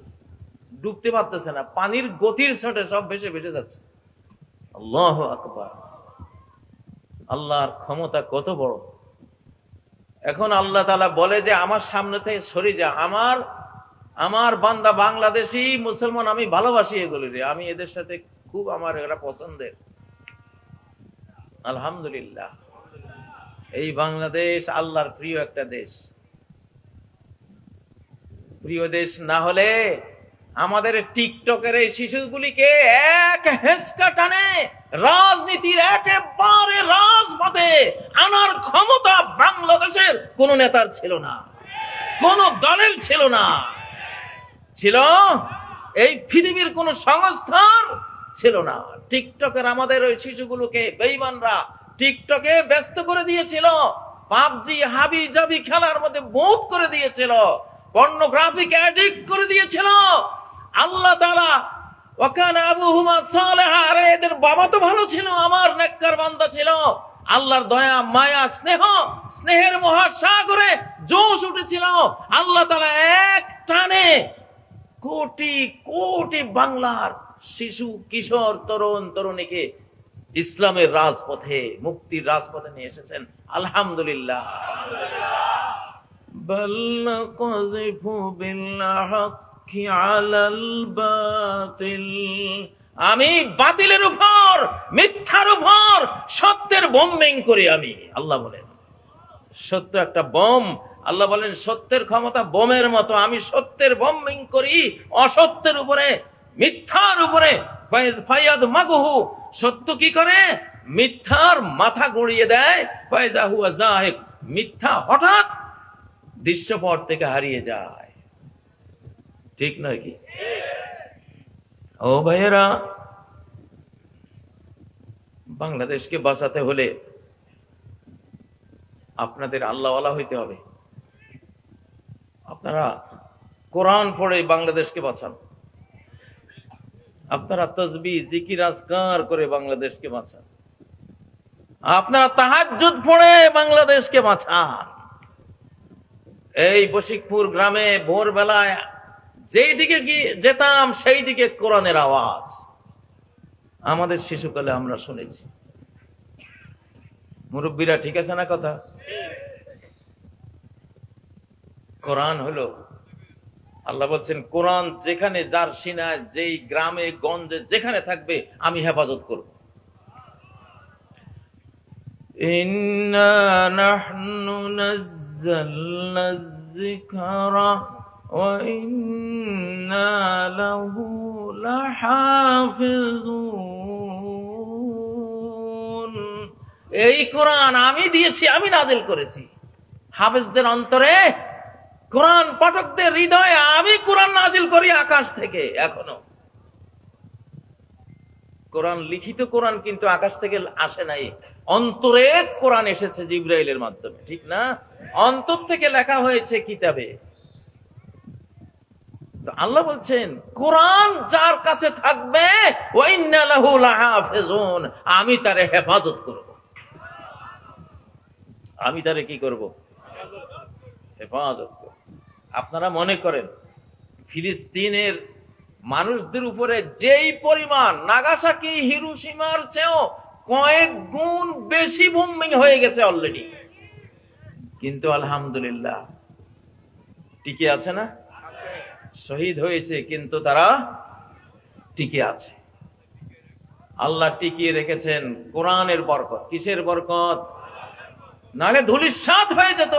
A: ডুবতে পারতেছে না, পানির গতির ছোটে সব ভেসে ভেসে যাচ্ছে। আল্লাহু আকবার। আল্লাহর ক্ষমতা কত বড়! এখন আল্লাহ তাআলা বলে যে আমার সামনে থেকে সরে যা, আমার বান্দা বাংলাদেশি মুসলমান আমি ভালোবাসি এগুলি রে, আমি এদের সাথে খুব আমার এরা পছন্দের। আলহামদুলিল্লাহ, এই বাংলাদেশ আল্লাহর প্রিয় একটা দেশ। প্রিয় দেশ না হলে আমাদের টিকটকের এই শিশুগুলিকে এক হেঁচকা টানে রাজনীতির একেবারে রাজপথে আনার ক্ষমতা বাংলাদেশের কোন নেতার ছিল না, কোন দলের ছিল না, ছিল এই পৃথিবীর কোন সংস্থার ছিল না। টিকটকের আমাদের ওই শিশুগুলোকে বেঈমানরা টিকটকে ব্যস্ত করে দিয়েছিল, পাবজি হাবি জাবি খেলার মধ্যে বহুত করে দিয়েছিল, পর্নোগ্রাফিক অ্যাডিক্ট করে দিয়েছিল। আল্লাহ তাআলা ওয়াকানা আবুহুমা সালেহা, আরে এদের বাবা তো ভালো ছিল, আমার নেককার বান্দা ছিল। আল্লাহর দয়া মায়া স্নেহের মহাসাগরে জোশ উঠেছিল। আল্লাহ তাআলা এক টানে কোটি কোটি বাংলার শিশু কিশোর তরুণ তরুণীকে ইসলামের রাজপথে মুক্তির রাজপথে নিয়ে এসেছেন। আলহামদুলিল্লাহ। বাল নাযিফু বিল হাক্কি আলাল বাতিল, আমি বাতিলের উপর মিথ্যার উপর সত্যের বোম্বিং করি আমি। আল্লাহ বলেন সত্য একটা বোম, আল্লাহ বলেন সত্যের ক্ষমতা বোমের মতো, আমি সত্যের বোম্বিং করি অসত্যের উপরে, মিথ্যার উপরে। ফায়াদ মাগুহু, সত্য কি করে? মিথ্যার মাথা গড়িয়ে দেয়। ফায়জা হুয়া যাহিক, মিথ্যা হঠাৎ দৃশ্যপট থেকে হারিয়ে যায়। ঠিক নয় কি? ও ভাইয়েরা, বাংলাদেশকে বাঁচাতে হলে আপনাদের আল্লাহওয়ালা হইতে হবে। আপনারা কোরআন পড়ে বাংলাদেশকে বাঁচান, আপনারা তাসবিহ জিকির আজকার করে বাংলাদেশকে বাঁচান, আপনারা তাহাজ্জুদ পড়ে বাংলাদেশকে বাঁচান। এই বশিকপুর গ্রামে ভোরবেলায় যেই দিকে যেতাম সেই দিকে কোরআনের আওয়াজ আমাদের শিশুকালে আমরা শুনেছি। মুরব্বীরা ঠিক আছে না কথা? কোরআন হলো, আল্লাহ বলছেন কোরআন যেখানে যার সিনায় যেই গ্রামে গঞ্জে যেখানে থাকবে আমি হেফাজত করব। ইন্না নাহনু নাযালনা যিকরা ওয়া ইন্না লাহু লাহাফিজুন, এই কোরআন আমি দিয়েছি, আমি নাজিল করেছি। হাফেজদের অন্তরে, কোরআন পাঠকদের হৃদয়ে আমি কোরআন নাজিল করি আকাশ থেকে। এখনো কোরআন লিখিত কোরআন কিন্তু আকাশ থেকে আসে নাই, অন্তরে কোরআন এসেছে জিবরাইলের মাধ্যমে, ঠিক না? অন্তর থেকে লেখা হয়েছে কিতাবে। তো আল্লাহ বলছেন কোরআন যার কাছে থাকবে ওয়া ইন্না লাহু লাহাফিজুন, আমি তারে হেফাজত করব। আমি তারে কি করব? হেফাজত করব। আপনারা মনে করেন ফিলিস্তিনের মানুষদের উপরে যেই পরিমাণ নাগাসাকি হিরোশিমার চেয়েও কয়েক গুণ বেশি বোম্বিং হয়ে গেছে অলরেডি, কিন্তু আলহামদুলিল্লাহ টিকে আছে না? শহীদ হয়েছে কিন্তু তারা টিকে আছে। আল্লাহ টিকিয়ে রেখেছেন কোরআনের বরকত। কিসের বরকত? নাহলে ধূলিসাৎ হয়ে যেত,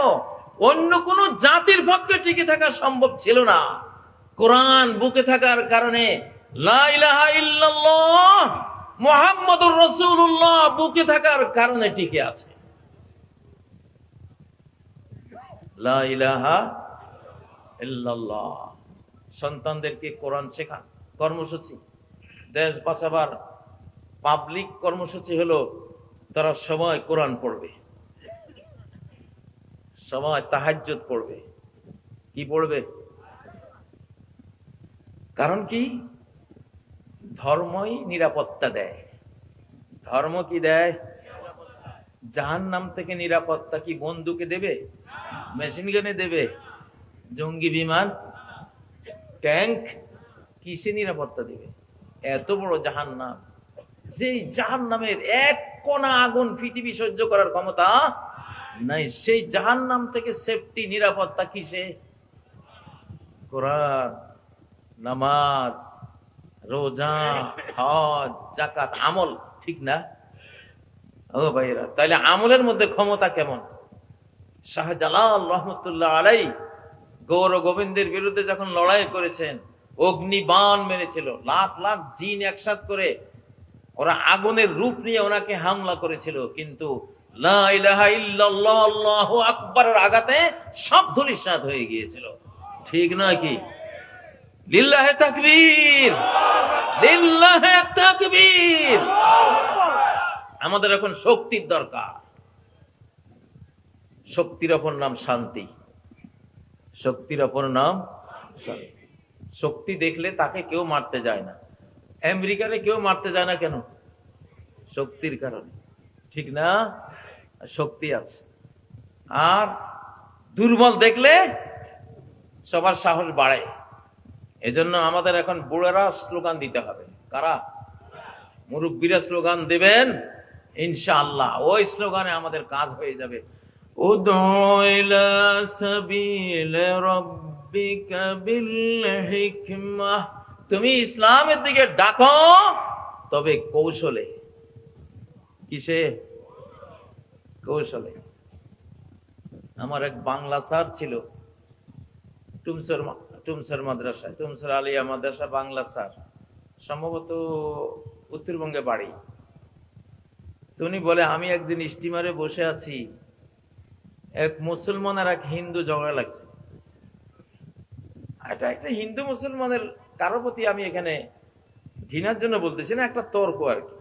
A: অন্য কোন জাতির পক্ষে টিকে থাকা সম্ভব ছিল না। কোরআন বুকে থাকার কারণে, লা ইলাহা ইল্লাল্লাহ মুহাম্মাদুর রাসূলুল্লাহ বুকে থাকার কারণে টিকে আছে। লা ইলাহা ইল্লাল্লাহ। সন্তানদেরকে কোরআন শেখান কর্মসূচি, দেশ বাঁচাবার পাবলিক কর্মসূচি হলো তারা সবাই কোরআন পড়বে, সবাই তাহাজ্জুদ পড়বে। কি পড়বে? কারণ কি? ধর্মই নিরাপত্তা দেয়। ধর্ম কি দেয়? জাহান্নাম থেকে নিরাপত্তা কি বন্দুকে দেবে? মেশিন গানে দেবে? জঙ্গি বিমান, ট্যাঙ্ক, কিসে নিরাপত্তা দিবে? এত বড় জাহান্নাম, যে জাহান্নামের এক কণা আগুন পৃথিবী সহ্য করার ক্ষমতা নাই। সেই জাহান্নাম থেকে সেফটি, নিরাপত্তা কিসে? কোরআন, নামাজ, রোজা, হজ, যাকাত, আমল, ঠিক না? ও ভাইরা, তাইলে আমলের মধ্যে ক্ষমতা কেমন? শাহজালাল রহমতুল্লাহ আলাই গৌর গোবিন্দের বিরুদ্ধে যখন লড়াই করেছেন, অগ্নিবাণ মেরেছিল, লাখ লাখ জিন একসাথ করে ওরা আগুনের রূপ নিয়ে ওনাকে হামলা করেছিল, কিন্তু লা ইলাহা ইল্লাল্লাহ আল্লাহু আকবারের আঘাতে সব ধূলিসাৎ হয়ে গিয়েছিল, ঠিক নয় কি? লিল্লাহে তাকবীর, লিল্লাহে তাকবীর। আমাদের এখন শক্তির দরকার। শক্তির অপর নাম শান্তি, শক্তির অপর নাম শান্তি। শক্তি দেখলে তাকে কেউ মারতে যায় না। আমেরিকারে কেউ মারতে যায় না কেন? শক্তির কারণে, ঠিক না? শক্তি আছে। আর দুর্বল দেখলে সবার সাহস বাড়ে। এজন্য আমাদের এখন বুড়ারা স্লোগান দিতে হবে। কারা? মুরব্বীরা স্লোগান দেবেন, ইনশাআল্লাহ ওই স্লোগানে আমাদের কাজ হয়ে যাবে। উদউ ইলা সাবিল রাব্বিকা বিল হিকমাহ, তুমি ইসলামের দিকে ডাকো, তবে কৌশলে। কিসে? কৌশলে। আমার এক বাংলা স্যার ছিল টুমসর মাদ্রাসায়, টুমসর আলিয়া মাদ্রাসা, বাংলা স্যার, সম্ভবত উত্তরবঙ্গে বাড়ি। উনি বলে, আমি একদিন স্টিমারে বসে আছি, এক মুসলমান আর এক হিন্দু ঝগড়া লাগছে। এটা একটা হিন্দু মুসলমানের কারো প্রতি আমি এখানে ঘৃণার জন্য বলতেছি না, একটা তর্ক আর কি।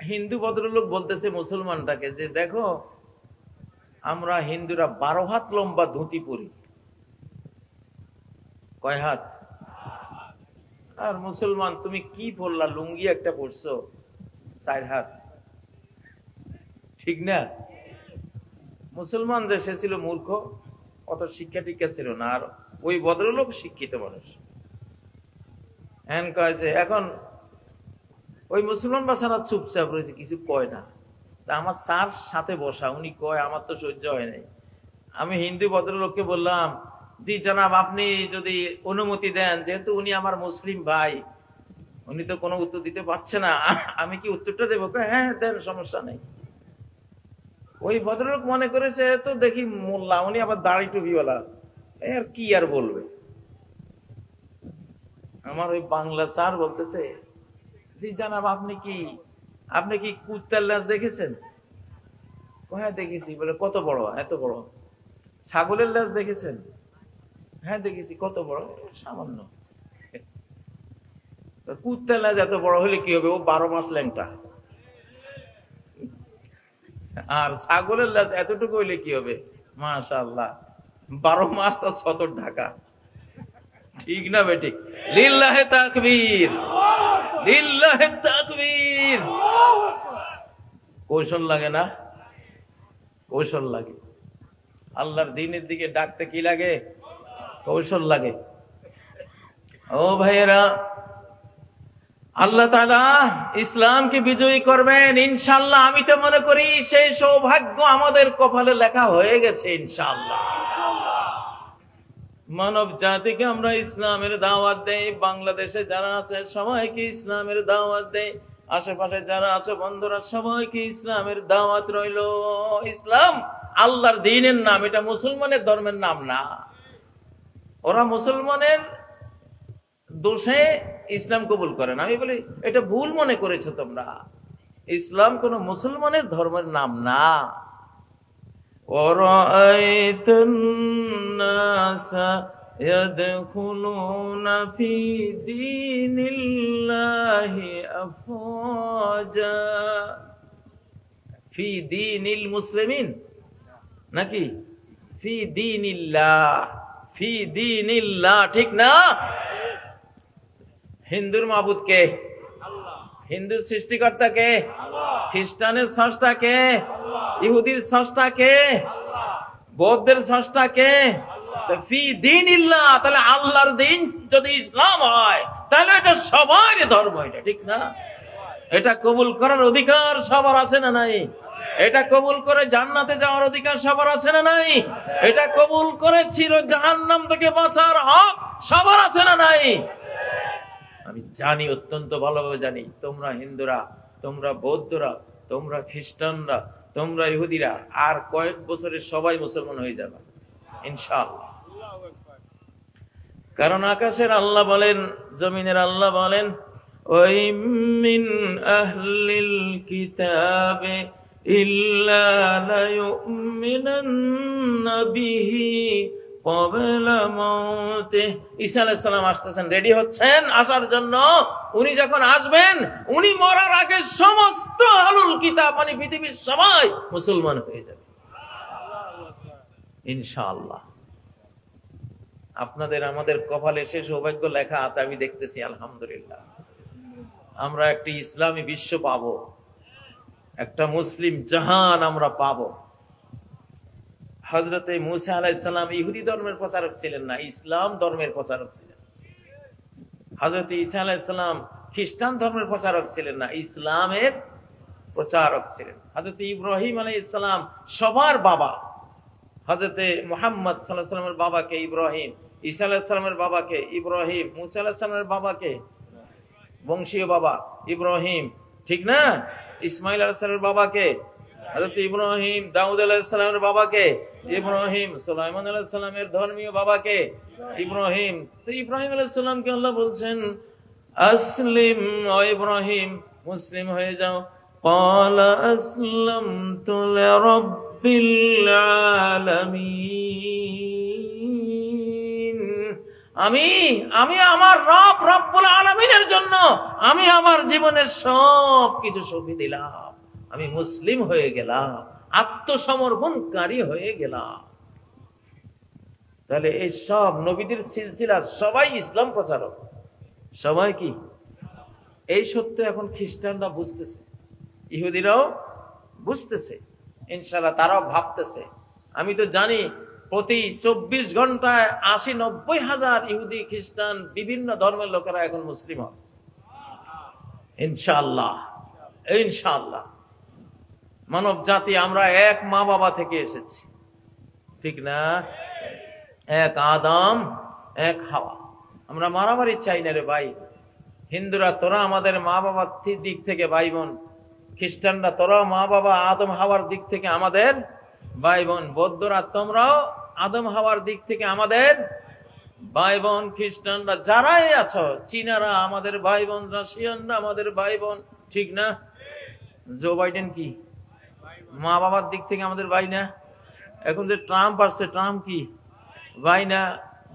A: হিন্দু ভদ্রলোক বলতেছে মুসলমানটাকে যে, দেখো আমরা হিন্দুরা 12 হাত লম্বা ধুতি পরি। কয় হাত? আর মুসলমান তুমি কি পরলা, লুঙ্গি একটা পরছো, 4 হাত, ঠিক না? মুসলমান যে সে ছিল মূর্খ, অত শিক্ষা টিক্ষা ছিল না। আর ওই ভদ্রলোক শিক্ষিত মানুষ। এখন ওই মুসলমান বাচ্চারা চুপচাপ রয়েছে, কিছু কয় না। তা আমার স্যার সাথে বসা, উনি কয়, আমার তো সহ্য হয় নাই। আমি হিন্দু ভদ্রলোককে বললাম, জি জনাব, আপনি যদি অনুমতি দেন, যেহেতু উনি আমার মুসলিম ভাই, উনি তো কোনো উত্তর দিতে পারছে না, আমি কি উত্তরটা দেবো? হ্যাঁ দেন, সমস্যা নেই। ওই ভদ্রলোক মনে করেছে তো দেখি মোল্লা, উনি আবার দাড়ি টুপিওয়ালা, আর কি আর বলবে। আমার ওই বাংলা স্যার বলতেছে, জি জানাব, আপনি কি কুত্তার ল্যাজ দেখেছেন? হ্যাঁ দেখেছি। বলে, কত বড়? এত বড়। ছাগলের ল্যাজ দেখেছেন? হ্যাঁ দেখেছি। কত বড়? সামান্য। কুত্তার ল্যাজ এত বড় হলে কি হবে? ও 12 মাস ল্যাংটা। আর ছাগলের ল্যাজ এতটুকু হইলে কি হবে? মাশাআল্লাহ, 12 মাস তার সতর ঢাকা, ঠিক না বেঠিক? লিল্লাহে তাকবীর, লিল্লাহে তাকবীর। কৌশল লাগে না? কৌশল লাগে। আল্লাহর দ্বীনের দিকে ডাকতে কি লাগে? কৌশল লাগে। ও ভাইয়েরা, আল্লাহ তাআলা ইসলামকে বিজয়ী করবেন ইনশাআল্লাহ। আমি তো মনে করি সেই সৌভাগ্য আমাদের কপালে লেখা হয়ে গেছে ইনশাআল্লাহ। মানব জাতিকে আমরা ইসলামের দাওয়াত দেই। বাংলাদেশে যারা আছে সবাইকে ইসলামের দাওয়াত দেই। আশেপাশে যারা আছে বন্ধুরা, সবাইকে ইসলামের দাওয়াত রইল। ইসলাম আল্লাহর দ্বীনের নাম, এটা মুসলমানের ধর্মের নাম না। ওরা মুসলমানের দোষে ইসলাম কবুল করে না। আমি বলি, এটা ভুল মনে করেছো তোমরা। ইসলাম কোন মুসলমানের ধর্মের নাম না। وَرَأَيْتَ النَّاسَ يَدْخُلُونَ فِي دِينِ اللَّهِ أَفْوَاجًا। ফি দীনিল মুসলিমিন নাকি ফি দীনিল্লাহ? ফি দীনিল্লাহ, ঠিক না? হিন্দুর মাবুদ কে? আল্লাহ। হিন্দুর সৃষ্টিকর্তা কে? আল্লাহ। খ্রিস্টানের স্রষ্টা কে? আল্লাহ। ইহুদির স্রষ্টা কে? আল্লাহ। বৌদ্ধের স্রষ্টা কে? আল্লাহ। ফি দীনিল্লাহ, তাহলে আল্লাহর দ্বীন যদি ইসলাম হয়, তাহলে এটা সবার ধর্ম, এটা ঠিক না? এটা কবুল করার অধিকার সবার আছে না নাই? এটা কবুল করে জান্নাতে যাওয়ার অধিকার সবার আছে না নাই? এটা কবুল করে চির জাহান্নাম থেকে বাঁচার হক সবার আছে না নাই? আমি জানি, অত্যন্ত ভালোভাবে জানি, তোমরা হিন্দুরা, তোমরা বৌদ্ধরা, তোমরা খ্রিস্টানরা, তোমরা ইহুদিরা আর কয়েক বছরে সবাই মুসলমান হয়ে যাবে ইনশাআল্লাহ। কারণ আকাশের আল্লাহ বলেন, জমিনের আল্লাহ বলেন, ওই মিন আহলিল কিতাবে ইল্লা লা ইউমিনান্না বিহি ক্বাবলা মাউতিহি। ঈসা আলাইহিস সালাম আসতেছেন, রেডি হচ্ছেন আসার জন্য। উনি যখন আসবেন, উনি মরার আগে সমস্ত আহলুল কিতাব মানে পৃথিবীর সবাই মুসলমান হয়ে যাবে ইনশাআল্লাহ। আপনাদের আমাদের কপালে সে সৌভাগ্য লেখা আছে, আমি দেখতেছি আলহামদুলিল্লাহ। আমরা একটি ইসলামী বিশ্ব পাবো, একটা মুসলিম জাহান আমরা পাবো। হযরতে মুসা আলাইহিস সালাম ইহুদি ধর্মের প্রচারক ছিলেন না, ইসলাম ধর্মের প্রচারক ছিলেন। হযরতে ঈসা আলাইহিস সালাম খ্রিস্টান ধর্মের প্রচারক ছিলেন না, ইসলামের প্রচারক ছিলেন। হযরতে ইব্রাহিম আলাইহিস সালাম সবার বাবা। হযরতে মুহাম্মদ সাল্লাল্লাহু আলাইহি ওয়াসাল্লামের বাবাকে ইব্রাহিম, ঈসা আলাইহিস সালামের বাবাকে ইব্রাহিম, মুসা আলাইহিস সালামের বাবাকে বংশীয় বাবা ইব্রাহিম, ঠিক না? ইসমাইল আলাইহিস সালামের বাবাকে হযরত ইব্রাহিম, দাউদ আলাইহিস সালামের বাবাকে ইব্রাহিম, সুলাইমান আলাইহিস সালামের ধর্মীয় বাবাকে ইব্রাহিম। তো ইব্রাহিম আলাইহিস সালামকে আল্লাহ বলছেন, আসলিম ও ইব্রাহিম, মুসলিম হয়ে যাও। ক্বালা আসলামতু লিরাব্বিল আলামিন। আমি আমার রব রব্বুল আলামিনের জন্য আমি আমার জীবনের সব কিছু সঁপে দিলাম। আমি মুসলিম হয়ে গেলাম, আত্মসমর্পণকারী হয়ে গেলাম। তাহলে এই সব নবীদের সিলসিলার সবাই ইসলাম প্রচারক, সবাই কি? এই সত্য এখন খ্রিস্টানরা বুঝতেছে, ইহুদিরাও বুঝতেছে ইনশাআল্লাহ, তারাও ভাবতেছে। আমি তো জানি প্রতি 24 ঘন্টায় 80-90 হাজার ইহুদি খ্রিস্টান বিভিন্ন ধর্মের লোকেরা এখন মুসলিম হয় ইনশাআল্লাহ। ইনশাআল্লাহ মানব জাতি আমরা এক মা বাবা থেকে এসেছি, ঠিক না? এক আদম এক হাওয়া। আমরা মারামারি চাই না রে ভাই। হিন্দুরা তোরা আমাদের মা বাবার দিক থেকে ভাই বোন, খ্রিস্টানরা তোরা মা বাবা আদম হাওয়ার দিক থেকে আমাদের ভাই বোন, বৌদ্ধরা তোমরাও আদম হাওয়ার দিক থেকে আমাদের ভাই বোন, খ্রিস্টানরা যারাই আছো, চীনারা আমাদের ভাই বোন, রাশিয়ানরা আমাদের ভাই বোন, ঠিক না? জো বাইডেন কি মা বাবার দিক থেকে আমাদের ভাই না? এখন যে ট্রাম্প আসছে, ট্রাম্প কি ভাই না?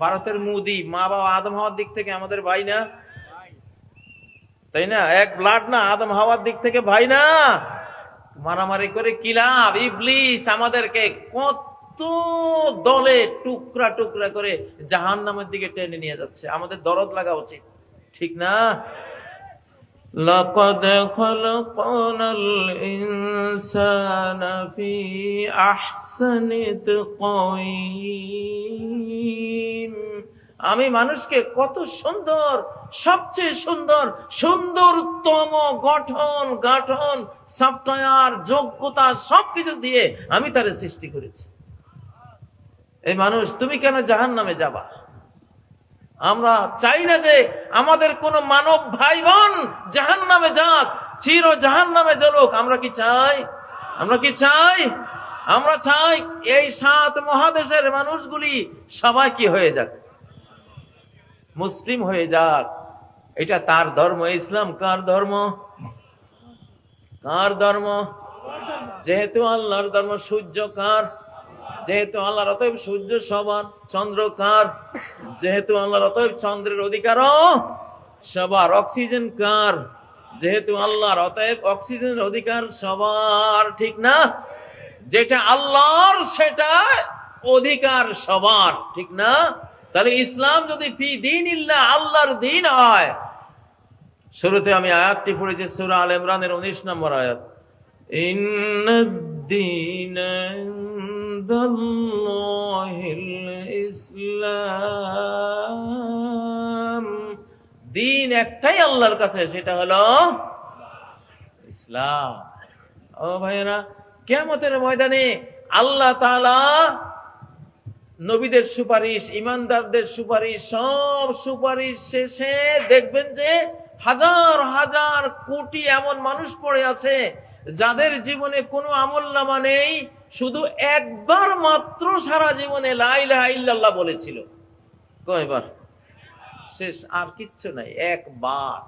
A: ভারতের মোদি মা বাবা আদম হাওয়ার দিক থেকে আমাদের ভাই না? তাই না? এক ব্লাড না? আদম হাওয়ার দিক থেকে ভাই না? মারামারি করে কি লাভ? ইবলিস আমাদেরকে কত দলে টুকরা টুকরা করে জাহান্নামের দিকে টেনে নিয়ে যাচ্ছে। আমাদের দরদ লাগা উচিত, ঠিক না? লাকাদ খালাকনাল ইনসানা ফি আহসানি তাকওয়িম। আমি মানুষকে কত সুন্দর, সবচেয়ে সুন্দর, সুন্দরতম গঠন সফটওয়্যার যোগ্যতা সবকিছু দিয়ে আমি তার সৃষ্টি করেছি। এই মানুষ, তুমি কেন জাহান্নামে যাবা? আমরা চাই না যে আমাদের কোন মানব ভাই বোন জাহান্নামে যাক, চির জাহান্নামে জ্বলুক। আমরা কি চাই? আমরা কি চাই? আমরা চাই এই 7 মহাদেশের মানুষগুলি সবাই কি হয়ে যাক? মুসলিম হয়ে যাক। এটা তার ধর্ম। ইসলাম কার ধর্ম? কার ধর্ম? যেহেতু আল্লাহর ধর্ম। সূর্য কার? যেহেতু আল্লাহর, অতএব সূর্য সবার। চন্দ্র কার? যেহেতু আল্লাহর, অতএব চন্দ্রের অধিকারও সবার। অক্সিজেন কার? যেহেতু আল্লাহর, অতএব অক্সিজেনের অধিকার সবার, ঠিক না? যেটা আল্লাহর সেটা অধিকার সবার, ঠিক না? তাহলে ইসলাম যদি ফি দীনিল্লাহ, আল্লাহর দ্বীন হয়। শুরুতে আমি আয়াতটি পড়েছি, সূরা আলে ইমরানের 19 নম্বর আয়াত। ইন্নাদ-দীনা ইনদাল্লাহিল ইসলাম। দ্বীন একটাই আল্লাহর কাছে, সেটা হলো ইসলাম। ও ভাইরা, কিয়ামতের ময়দানে আল্লাহ তাআলা নবীদের সুপারিশ, ইমানদারদের সুপারিশ, সব সুপারিশ শেষে দেখবেন যে হাজার হাজার কোটি এমন মানুষ পড়ে আছে যাদের জীবনে কোনো আমলনামা নেই, শুধু একবার মাত্র সারা জীবনে লা ইলাহা ইল্লাল্লাহ বলেছিল। কয়বার? শেষ, আর কিচ্ছু নাই, একবার।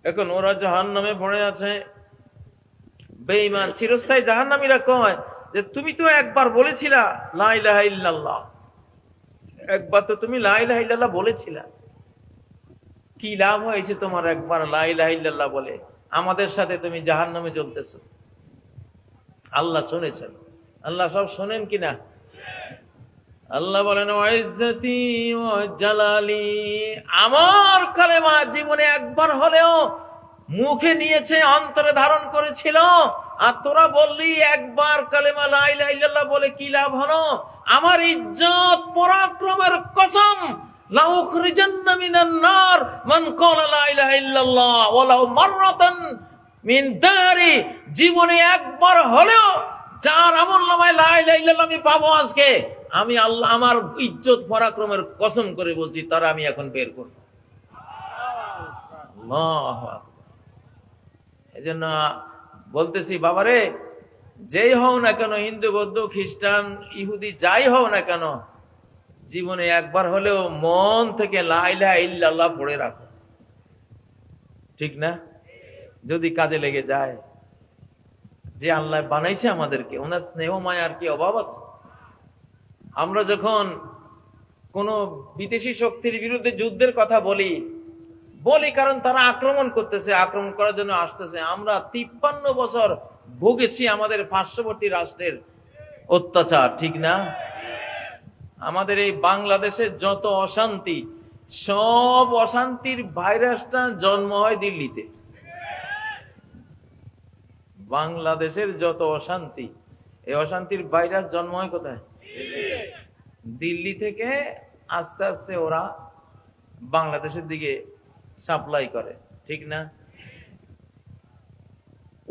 A: এখন ওরা জাহান্নামে পড়ে আছে। বেঈমান চিরস্থায়ী জাহান্নামীরা কয় যে তুমি তো একবার বলেছিলা লা ইলাহা ইল্লাল্লাহ, একবার তো তুমি লা ইলাহা ইল্লাল্লাহ বলেছিলা, কি লাভ হয়েছে তোমার একবার লা ইলাহা ইল্লাল্লাহ বলে? আমাদের সাথে তুমি জাহান্নামে চলতেছো। আল্লাহ শুনেছেন, আল্লাহ সব শোনেন কিনা? আল্লাহ বলেন ওয়াইজ্জতি ওয়া জালালি, আমার কালেমা জীবনে একবার হলেও মুখে নিয়েছে, অন্তরে ধারণ করেছিল, আর তোরা বললি একবার কালেমা লা ইলাহা ইল্লাল্লাহ বলে কি লাভ হলো? আমার ইজ্জত পরাক্রমের কসম, লা উখরিজান্না মিনান নার মান ক্বালা লা ইলাহা ইল্লাল্লাহ ওয়ালাউ মাররাতান মিন দারি, জীবনে একবার হলেও যার আমলনামায় লা ইলাহা ইল্লাল্লাহ আমি পাবো আজকে, আমি আল্লাহ আমার ইজ্জত পরাক্রমের কসম করে বলছি, তারা আমি এখন বের করব। আল্লাহু আকবার। এজন্য বলতেছি বাবারে, যেই হও না কেন, হিন্দু, বৌদ্ধ, খ্রিস্টান, ইহুদি, যাই হও না কেন, জীবনে একবার হলেও মন থেকে লা ইলাহা ইল্লাল্লাহ পড়ে রাখো, ঠিক না? যদি কাজে লেগে যায়। যে আল্লাহ বানাইছে আমাদেরকে, ওনার স্নেহ মায়ার কি অভাব আছে? আমরা যখন কোন বিদেশি শক্তির বিরুদ্ধে যুদ্ধের কথা বলি কারণ তারা আক্রমণ করতেছে, আক্রমণ করার জন্য আসতেছে। আমরা 53 বছর ভুগেছি আমাদের পার্শ্ববর্তী রাষ্ট্রের অত্যাচার, ঠিক না? আমাদের এই বাংলাদেশের যত অশান্তি, সব অশান্তির ভাইরাসটা জন্ম হয় দিল্লিতে। বাংলাদেশের যত অশান্তি, এই অশান্তির ভাইরাস জন্ম হয় কোথায়? দিল্লি থেকে আস্তে আস্তে ওরা বাংলাদেশের দিকে সাপ্লাই করে, ঠিক না?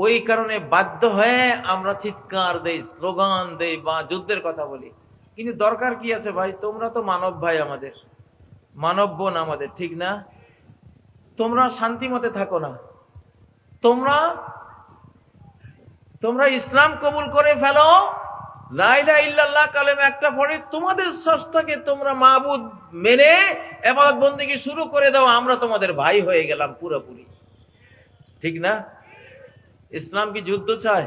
A: ওই কারণে বাধ্য হয়ে আমরা চিৎকার দেই, স্লোগান দেই বা যুদ্ধের কথা বলি। কিন্তু দরকার কি আছে ভাই? তোমরা তো মানব ভাই, আমাদের মানব বোন আমাদের, ঠিক না? তোমরা শান্তি মতে থাকো না, তোমরা ইসলাম কবুল করে ফেলো, লা ইলাহা ইল্লাল্লাহ কালেমা একটা পড়ে তোমাদের স্রষ্টাকে তোমরা মাবুদ মেনে ইবাদত বন্দেগী শুরু করে দাও, আমরা তোমাদের ভাই হয়ে গেলাম পুরোপুরি, ঠিক না? ইসলাম কি যুদ্ধ চায়?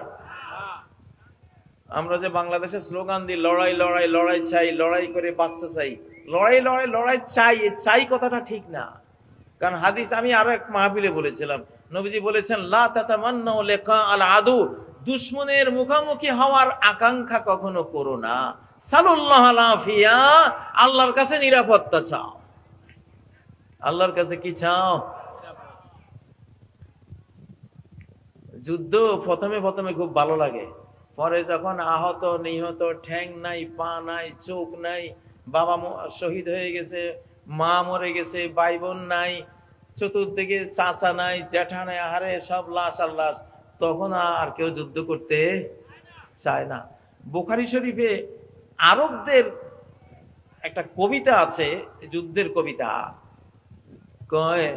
A: আমরা যে বাংলাদেশে স্লোগান দিই লড়াই লড়াই লড়াই চাই, লড়াই করে বাঁচতে চাই, লড়াই লড়াই লড়াই চাই, চাই কথাটা ঠিক না। কারণ হাদিস আমি আরো এক মাহফিলে বলেছিলাম, নবীজি বলেছেন লা তাতামান্নাউ লিকা আল আদু, দুশমনের মুখোমুখি হওয়ার আকাঙ্ক্ষা কখনো করো না। সাল্লাল্লাহু আলাইহি, আল্লাহর কাছে নিরাপত্তা চাও। আল্লাহর কাছে কি চাও? যুদ্ধ প্রথমে খুব ভালো লাগে, পরে যখন আহত নিহত, ঠ্যাং নাই, পা নাই, চোখ নাই, বাবা শহীদ হয়ে গেছে, মা মরে গেছে, ভাই বোন নাই, চতুর্দিকে চাচা নাই, জ্যাঠা নাই, আহারে সব লাশ আর লাশ, তখন আর কেউ যুদ্ধ করতে চায় না। বুখারী শরীফে আরবদের একটা কবিতা আছে, যুদ্ধের কবিতা, কয়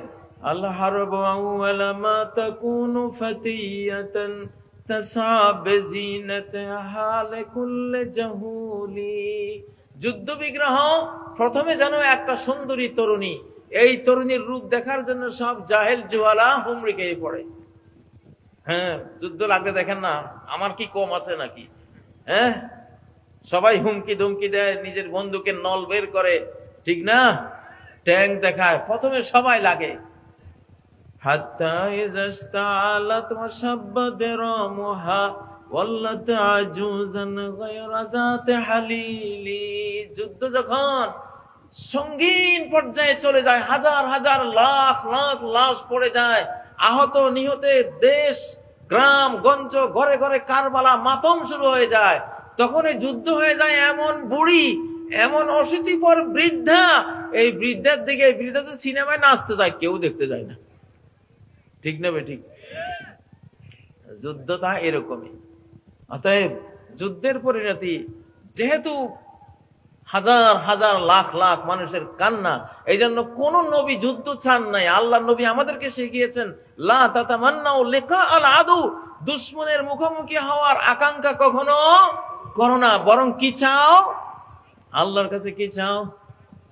A: আল্লাহ হারবু আউয়ালা মা তাকুনু ফাতিয়াতান তাসা বিজিনাতিহা লিকুল্লি জাহুলি, যুদ্ধ বিগ্রহ প্রথমে যেন একটা সুন্দরী তরুণী, এই তরুণীর রূপ দেখার জন্য সব জাহেল জুয়ালা হুমড়ি খেয়ে পড়ে। হ্যাঁ, যুদ্ধ লাগলে দেখেন না আমার কি কম আছে নাকি? হ্যাঁ, সবাই হুমকি ধুমকি দেয়, নিজের বন্দুকের নল বের করে, ঠিক না? ট্যাঙ্ক দেখায়, প্রথমে সবাই লাগে। হাত্তা ইজাস্তাআলাত ওয়া শাব্বা দিরামুহা ওয়াল্লাত আজুজান গায়রা যাতি হালিলি, যুদ্ধ যখন সঙ্গীন পর্যায়ে চলে যায়, হাজার হাজার লাখ লাখ লাশ পড়ে যায়, আহত নিহতের দেশ গ্রাম গঞ্জ ঘরে ঘরে কারবালা মাতম শুরু হয়ে যায়, তখন এই যুদ্ধ হয়ে যায় এমন বুড়ি, এমন অশীতিপর বৃদ্ধা, এই বৃদ্ধার দিকে, বৃদ্ধা তো সিনেমায় নাচতে যায়, কেউ দেখতে যায় না, ঠিক না? ঠিক, যুদ্ধটা এরকমই। অতএব যুদ্ধের পরিণতি, যেহেতু হাজার হাজার লাখ লাখ মানুষের কান্না, এই জন্য কোন নবী যুদ্ধ চান নাই। আল্লাহ নবী আমাদেরকে শিখিয়েছেন, লা তাতামান্নাউ লিকা আল আদু, দুশমনের মুখোমুখি হওয়ার আকাঙ্ক্ষা কখনো করো না, বরং কি চাও? আল্লাহর কাছে কি চাও?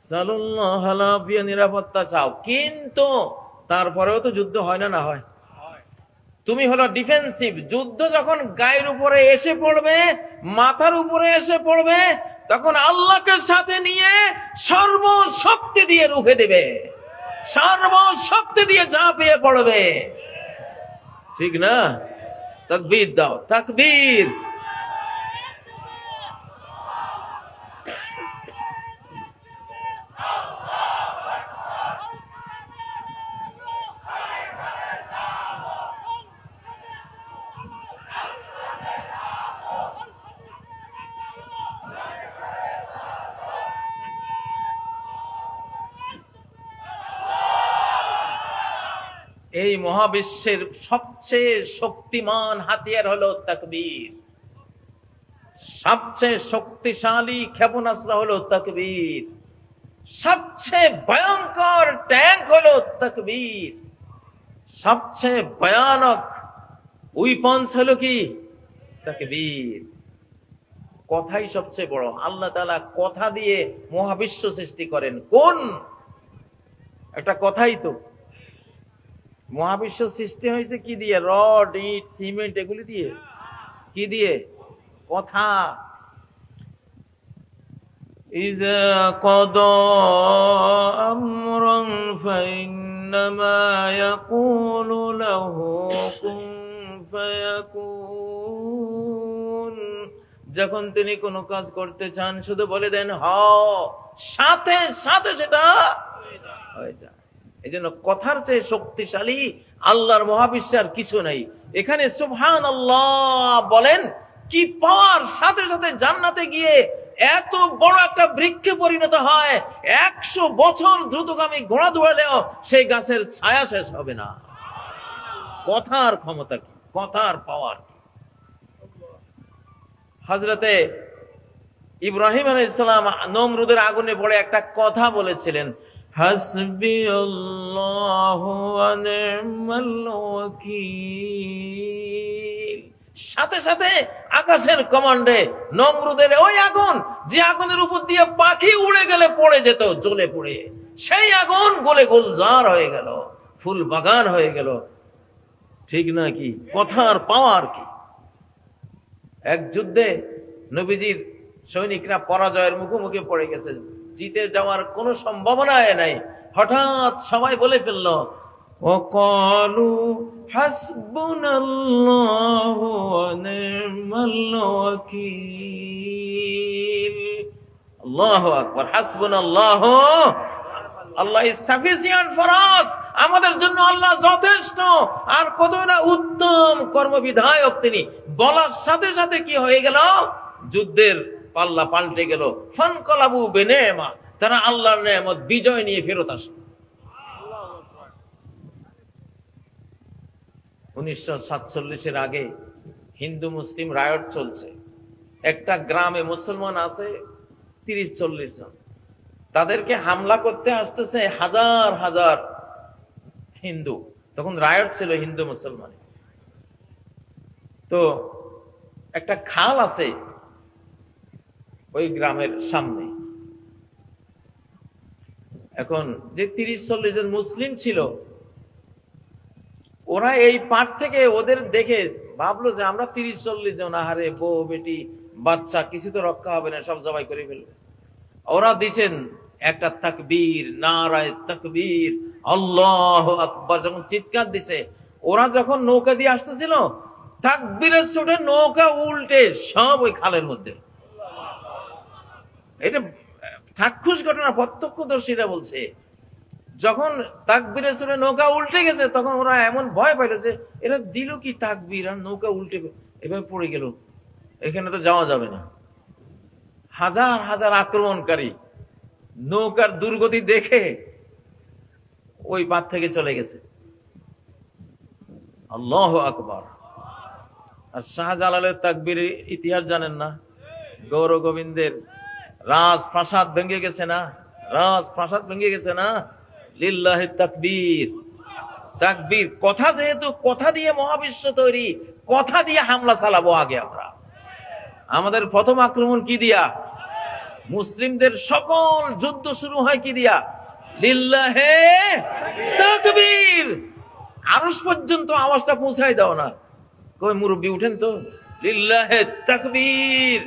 A: সাল্লাল্লাহু আলাইহি নিরাপত্তা চাও। কিন্তু তারপরেও তো যুদ্ধ হয় না, না হয়? তুমি হলো ডিফেন্সিভ। যুদ্ধ যখন গায়ের উপরে এসে পড়বে, মাথার উপরে এসে পড়বে, তখন আল্লাহকে সাথে নিয়ে সর্বশক্তি দিয়ে রুখে দেবে, সর্বশক্তি দিয়ে ঝাঁপিয়ে পড়বে। ঠিক না? তাকবীর দাও, তাকবীর। এই মহাবিশ্বের সবচেয়ে শক্তিমান হাতিয়ার হলো তাকবীর। সবচেয়ে শক্তিশালী ক্ষেপণাস্ত্র হলো তাকবীর। সবচেয়ে ভয়ঙ্কর ট্যাঙ্ক হলো তাকবীর। সবচেয়ে ভয়ানক উইপন্স হলো কি? তাকবীর। কথাই সবচেয়ে বড়। আল্লাহ তাআলা কথা দিয়ে মহাবিশ্ব সৃষ্টি করেন। কোন একটা কথাই তো। মহাবিশ্ব সৃষ্টি হয়েছে কি দিয়ে? রড, ইট, সিমেন্ট, এগুলি দিয়ে। কি দিয়ে? কথা। ইযা ক্বাদা আমরান ফাইন্নামা ইয়াকুলু লাহু কুন ফায়াকুন। যখন তিনি কোনো কাজ করতে চান, শুধু বলে দেন হও, সাথে সাথে সেটা হয়ে যায়। এই জন্য কথার চেয়ে শক্তিশালী আল্লাহর মহাবিশ্বে আর কিছু নাই। এখানে সুবহানাল্লাহ বলেন, কি পাওয়ার! সাথে সাথে জান্নাতে গিয়ে এত বড় একটা বৃক্ষে পরিণত হয়। 100 বছর দ্রুতগামী ঘোড়া দৌড়ালেও সেই গাছের ছায়া শেষ হবে না। কথার ক্ষমতা কি, কথার পাওয়ার কি! হযরতে ইব্রাহিম আলাইহিস সালাম নমরুদের আগুনে পড়ে একটা কথা বলেছিলেন, হাসবিয়াল্লাহু ওয়া নি'মাল ওয়াকিল। সাথে সাথে আকাশের কমান্ডে নমরুদের ওই আগুন, যে আগুনের উপর দিয়ে পাখি উড়ে গেলে পড়ে যেত জ্বলে পুড়ে, সেই আগুন গলে গুলজার হয়ে গেল, ফুল বাগান হয়ে গেল। ঠিক নাকি? কথার পাওয়ার কি! এক যুদ্ধে নবীজির সৈনিকরা পরাজয়ের মুখোমুখি পড়ে গেছে, জিতে যাওয়ার কোনো সম্ভাবনাই নাই। হঠাৎ সবাই বলে ফেলল, ওয়াকালু হাসবুনাল্লাহু ওয়া নি'মাল ওয়াকিল। আল্লাহু আকবার। হাসবুনাল্লাহু, আল্লাহ ইজ সাফিসিয়েন্ট ফর আস। আমাদের জন্য আল্লাহ যথেষ্ট। আর কত না উত্তম কর্মবিধায়ক তিনি। বলার সাথে সাথে কি হয়ে গেল? যুদ্ধের পাল্লা পাল্টে গেল। ফানকালাবু বিনি'মা, তারা আল্লাহর নেয়ামত বিজয় নিয়ে ফেরত আসে। 1947-এর আগে হিন্দু মুসলিম রায়ট চলছে। একটা গ্রামে মুসলমান আছে 30-40 জন। তাদেরকে হামলা করতে আসতেছে হাজার হাজার হিন্দু। তখন রায়ট ছিল হিন্দু মুসলমান। তো একটা খাল আছে ওই গ্রামের সামনে। এখন যে 30-40 জন মুসলিম ছিল, ওরা এই পাট থেকে ওদের দেখে ভাবলো যে আমরা 30-40 জন, আহারে বউ বেটি বাচ্চা, কিছু তো রক্ষা হবে না, সব জবাই করে ফেলবে। ওরা দিছেন একটা তাকবীর, নারায়ে তাকবীর, আল্লাহু আকবার। যখন চিৎকার দিছে, ওরা যখন নৌকা দিয়ে আসতেছিল, তাকবীরের চোটে নৌকা উল্টে সব ওই খালের মধ্যে। এটা চাক্ষুষ ঘটনা, প্রত্যক্ষদর্শীরা বলছে। যখন তাকবীরের চোটে নৌকা উল্টে গেছে, তখন ওরা এমন ভয় পাইল যে এরা দিল কি তাকবীর, আর নৌকা উল্টে এভাবে পড়ে গেল, এখানে তো যাওয়া যাবে না। হাজার হাজার আক্রমণকারী নৌকার দুর্গতি দেখে ওই পার থেকে চলে গেছে। আল্লাহু আকবার। আর শাহজালালের তাকবীর ইতিহাস জানেন না? গৌর গোবিন্দের রাজপ্রাসাদ ভেঙে গেছে না? রাজপ্রাসাদ ভেঙে গেছে না? লিল্লাহি তাকবীর। তাকবীর। কথা, যেহেতু কথা দিয়ে মহাবিশ্ব তৈরি, কথা দিয়ে হামলা চালাবো আগে আমরা। আমাদের প্রথম আক্রমণ কি দিয়া? মুসলিমদের সকল যুদ্ধ শুরু হয় কি দিয়া? লিল্লাহে তাকবীর। আরশ পর্যন্ত আওয়াজটা পৌঁছাই দাও না। কই মুরব্বী উঠেন তো, লিল্লাহে তাকবীর।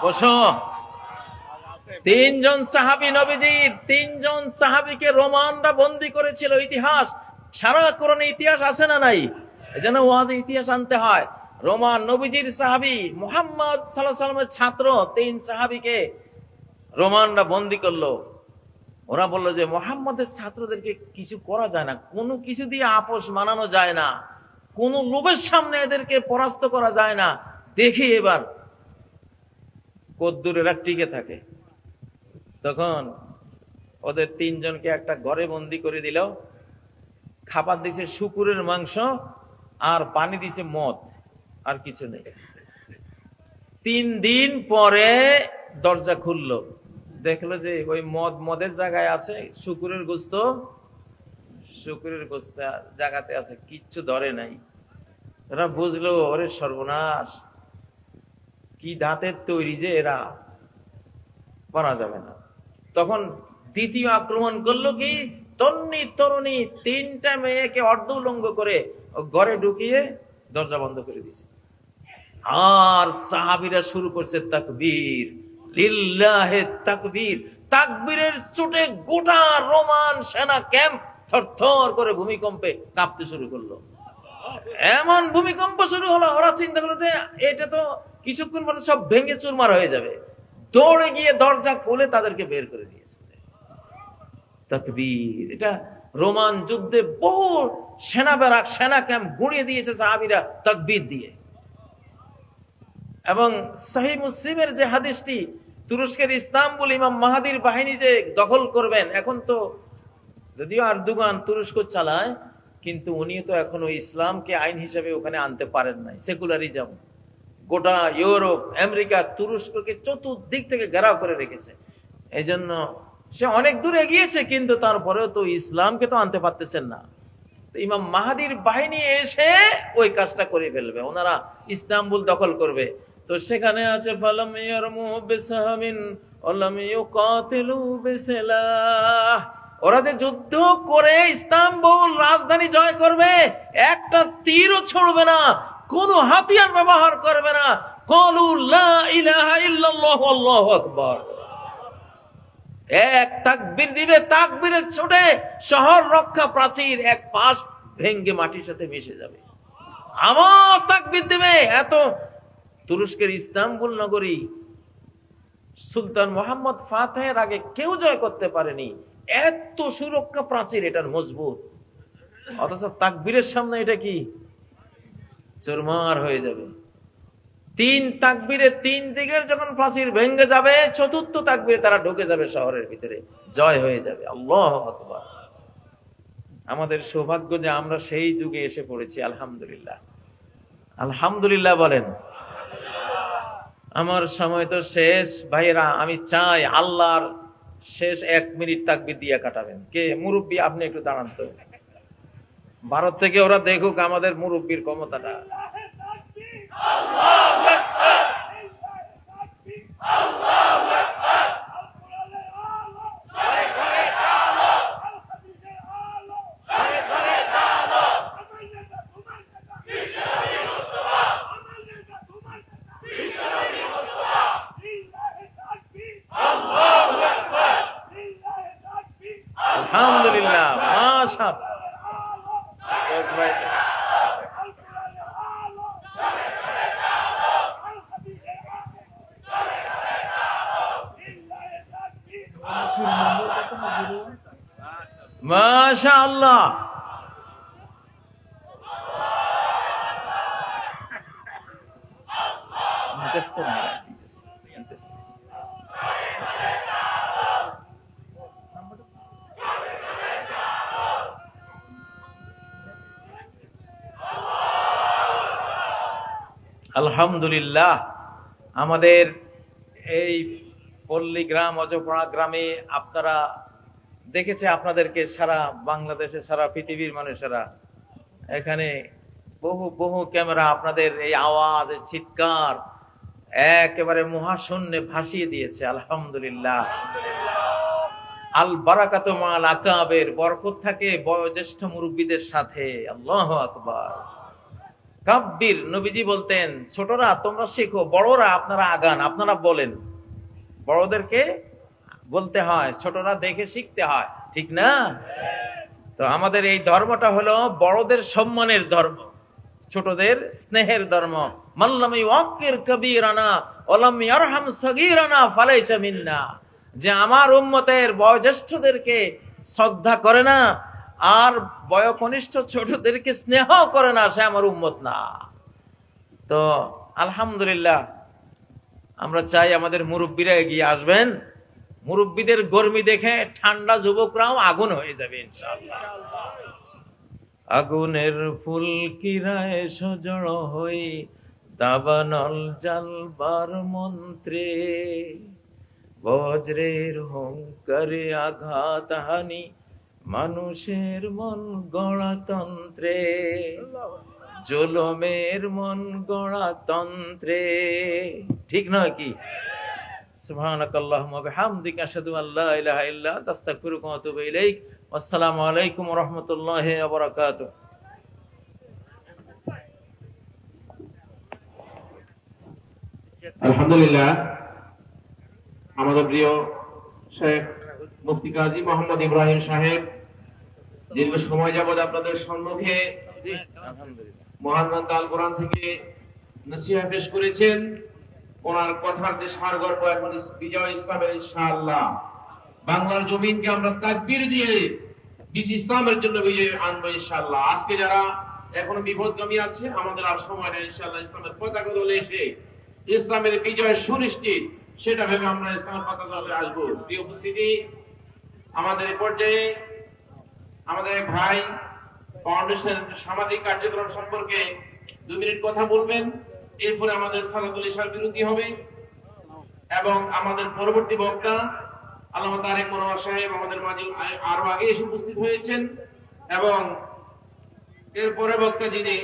A: বসো। তিনজন সাহাবী, নবীজির তিনজন সাহাবীকে রোমানরা বন্দী করেছিল। ইতিহাস, সারা কোরআনে ইতিহাস আছে না নাই? এজন্য ওয়াজে ইতিহাস আনতে হয়। রোমান নবীজির সাহাবী মুহাম্মদ সাল্লাল্লাহু আলাইহি ওয়াসাল্লামের ছাত্র তিন সাহাবীকে রোমানরা বন্দী করলো। ওরা বললো যে মুহাম্মদের ছাত্রদেরকে কিছু করা যায় না, কোনো কিছু দিয়ে আপোষ মানানো যায় না, কোনো লোভের সামনে এদেরকে পরাস্ত করা যায় না। দেখি এবার কদ্দুর এরা টিকে থাকে। তখন ওদের তিনজনকে একটা ঘরে বন্দি করে দিল। খাবার দিছে শুকুরের মাংস আর পানি দিছে মদ, আর কিছু নেই। 3 দিন পরে দরজা খুললো, দেখলো যে ওই মদের জায়গায় আছে শুকুরের গোস্ত, শুকুরের গোস্ত জায়গাতে আছে, কিচ্ছু ধরে নাই। এরা বুঝলো ওরে সর্বনাশ, কি দাঁতের তৈরি যে এরা, পারা যাবে না। তখন দ্বিতীয় আক্রমণ করলো কি, তন্নি তরুণী 3টা মেয়েকে অর্ধ উলঙ্গ করে ঘরে ঢুকিয়ে দরজা বন্ধ করে দিছে। আর সাহাবীরা শুরু করছে তাকবীর, লিল্লাহে তাকবীর। তাকবীরের চোটে গোটা রোমান সেনা ক্যাম্প থরথর করে ভূমিকম্পে কাঁপতে শুরু করলো। এমন ভূমিকম্প শুরু হলো, ওরা চিন্তা করলো যে এটা তো কিছুক্ষণ পরে সব ভেঙে চুরমার হয়ে যাবে। দৌড়ে গিয়ে দরজা খুলে তাদেরকে বের করে দিয়েছে। তাকবীর। এটা রোমান যুদ্ধে বহু সেনা ব্যারাক, সেনা ক্যাম্প গুঁড়িয়ে দিয়েছে সাহাবীরা তাকবীর দিয়ে। এবং সহিহ মুসলিমের যে হাদিসটি, তুরস্কের ইস্তাম্বুল ইমাম মাহাদির বাহিনী যে দখল করবেন, এখন তো যদিও আরদোগান তুরস্ক চালায়, কিন্তু উনি তো এখনো ইসলামকে আইন হিসেবে ওখানে আনতে পারেন নাই। সেকুলারিজম গোটা ইউরোপ, আমেরিকা, তুরস্ককে চতুর্দিক থেকে ঘেরাও করে রেখেছে। এই জন্য সে অনেক দূর এগিয়েছে, কিন্তু তারপরেও তো ইসলামকে তো আনতে পারতেছেন না। ইমাম মাহাদির বাহিনী এসে ওই কাজটা করে ফেলবে, ওনারা ইস্তাম্বুল দখল করবে। তো সেখানে আছে ফালাম ইয়ারমু বিসাহামিন ওয়ালাম ইউকাতিলু বিসিলাহ। ওরা যে যুদ্ধ করে ইস্তাম্বুল রাজধানী জয় করবে, একটা তীরও ছুড়বে না, কোন হাতিয়ার ব্যবহার করবে না। ক্বালু লা ইলাহা ইল্লাল্লাহু আল্লাহু আকবার। এক তাকবীর দিবে, তাকবীরের ছোটে শহর রক্ষা প্রাচীর এক পাশ ভেঙ্গে মাটির সাথে মিশে যাবে। আমার তাকবীর দিবে। এত তুরস্কের ইস্তাম্বুল নগরী সুলতান মোহাম্মদ ফাতেহের আগে কেউ জয় করতে পারেনি। এত সুরক্ষা প্রাচীর এটার মজবুত, অথচ তাকবীরের সামনে এটা কি চুরমার হয়ে যাবে। 3 তাকবীরে 3 দিকের যখন প্রাচীর ভেঙে যাবে, চতুর্থ তাকবীরে তারা ঢুকে যাবে শহরের ভিতরে, জয় হয়ে যাবে। আল্লাহু আকবার। আমাদের সৌভাগ্য যে আমরা সেই যুগে এসে পড়েছি। আলহামদুলিল্লাহ, আলহামদুলিল্লাহ বলেন। আমার সময় তো শেষ ভাইয়েরা, আমি চাই আল্লাহর শেষ 1 মিনিট তাকবীর দিয়ে কাটাবেন। কে মুরব্বী? আপনি একটু দাঁড়ান তো, ভারত থেকে ওরা দেখুক আমাদের মুরব্বীর ক্ষমতাটা। আলহামদুলিল্লাহ, মাশাআল্লাহ। মাশাআল্লাহ। মুখস্থ নাই, আলহামদুলিল্লাহ। আমাদের এই পল্লী গ্রাম অজপাড়া গ্রামে আপনারা দেখেছে, আপনাদেরকে সারা বাংলাদেশে সারা পৃথিবীর মানুষেরা, এখানে বহু বহু ক্যামেরা আপনাদের এই আওয়াজ, এই চিৎকার একেবারে মহাশূন্যে ভাসিয়ে দিয়েছে। আলহামদুলিল্লাহ। আল বারাকাতু মাল আকাবের, বরকত থাকে বয়োজ্যেষ্ঠ মুরব্বীদের সাথে। আল্লাহু আকবার। কাব্বির, নবীজি বলতেন ছোটরা তোমরা শেখো, বড়রা আপনারা আগান, আপনারা বলেন। বড়দেরকে বলতে হয়, ছোটরা দেখে শিখতে হয়, ঠিক না? তো আমাদের এই ধর্মটা হলো বড়দের সম্মানের ধর্ম, ছোটদের স্নেহের ধর্ম। মাল্লাম ইউআক্কির কবীরানা ওয়ালাম ইয়ারহাম সগীরানা ফালাইসা মিন্না। যে আমার উম্মতের বয়োজ্যেষ্ঠদেরকে শ্রদ্ধা করে না আর বয়োকনিষ্ঠ ছোটদেরকে স্নেহ করে না, সে আমার উম্মত না। তো আলহামদুলিল্লাহ, আমরা চাই আমাদের মুরব্বীরা এগিয়ে আসবেন। মুরব্বীদের গরমি দেখে ঠান্ডা যুবকরাও আগুন হয়ে যাবে ইনশাআল্লাহ। আগুনের ফুল কিরায় সজড় হই দাবানল জ্বালবার মন্ত্রে, বজ্রের হুঙ্কারে আঘাত হানি মানুষের মন গড়াতন্ত্রে, জুলুমের মন গড়াতন্ত্রে। ঠিক নয় কি? সুবহানাকাল্লাহুম্মা বিহামদিকা আশহাদু আল্লা ইলাহা ইল্লা আনতা আস্তাগফিরুকা ওয়া আতুবু ইলাইক। আসসালামু আলাইকুম ওয়া রাহমাতুল্লাহি ওয়া বারাকাতুহু।
B: আলহামদুলিল্লাহ, আমাদের প্রিয় শেখ মুফতি কাজী মোহাম্মদ ইব্রাহিম সাহেব দীর্ঘ সময় যাবৎ আপনাদের সম্মুখে মহান গ্রন্থ আল কোরআন থেকে নসিহত পেশ করেছেন। ওনার কথার যে সারগর্ভ এখন বিজয় ইসলামের ইনশাআল্লাহ। বাংলার জমিনকে আমরা তাকবীর দিয়ে বিশ্ব ইসলামের জন্য বিজয় আনবো ইনশাআল্লাহ। আজকে যারা এখনো বিপদগামী আছে, আমাদের আর সময় নেই ইনশাআল্লাহ। ইসলামের পতাকা দলে এসে ইসলামের বিজয় সুনিশ্চিত, সেটা ভেবে আমরা ইসলামের পতাকা দলে আসবো। প্রিয় উপস্থিতি, আমাদের এই পর্যায়ে আমাদের এক ভাই ফাউন্ডেশন সামাজিক কার্যক্রম সম্পর্কে 2 মিনিট কথা বলবেন। এরপরে আমাদের সালাতুল ইশার বিরতি হবে এবং আমাদের পরবর্তী বক্তা আল্লামা তারেক মনোয়ার সাহেব আমাদের মাঝে আরো আগে এসে উপস্থিত হয়েছেন এবং এরপরে বক্তা যিনি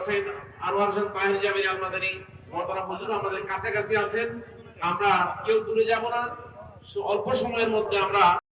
B: সৈয়দ আনোয়ার হোসেন তাহির জামিল আল মাদানী মহতারাম হুজুর আমাদের কাছাকাছি আছেন। আমরা কেউ দূরে যাব না, অল্প সময়ের মধ্যে আমরা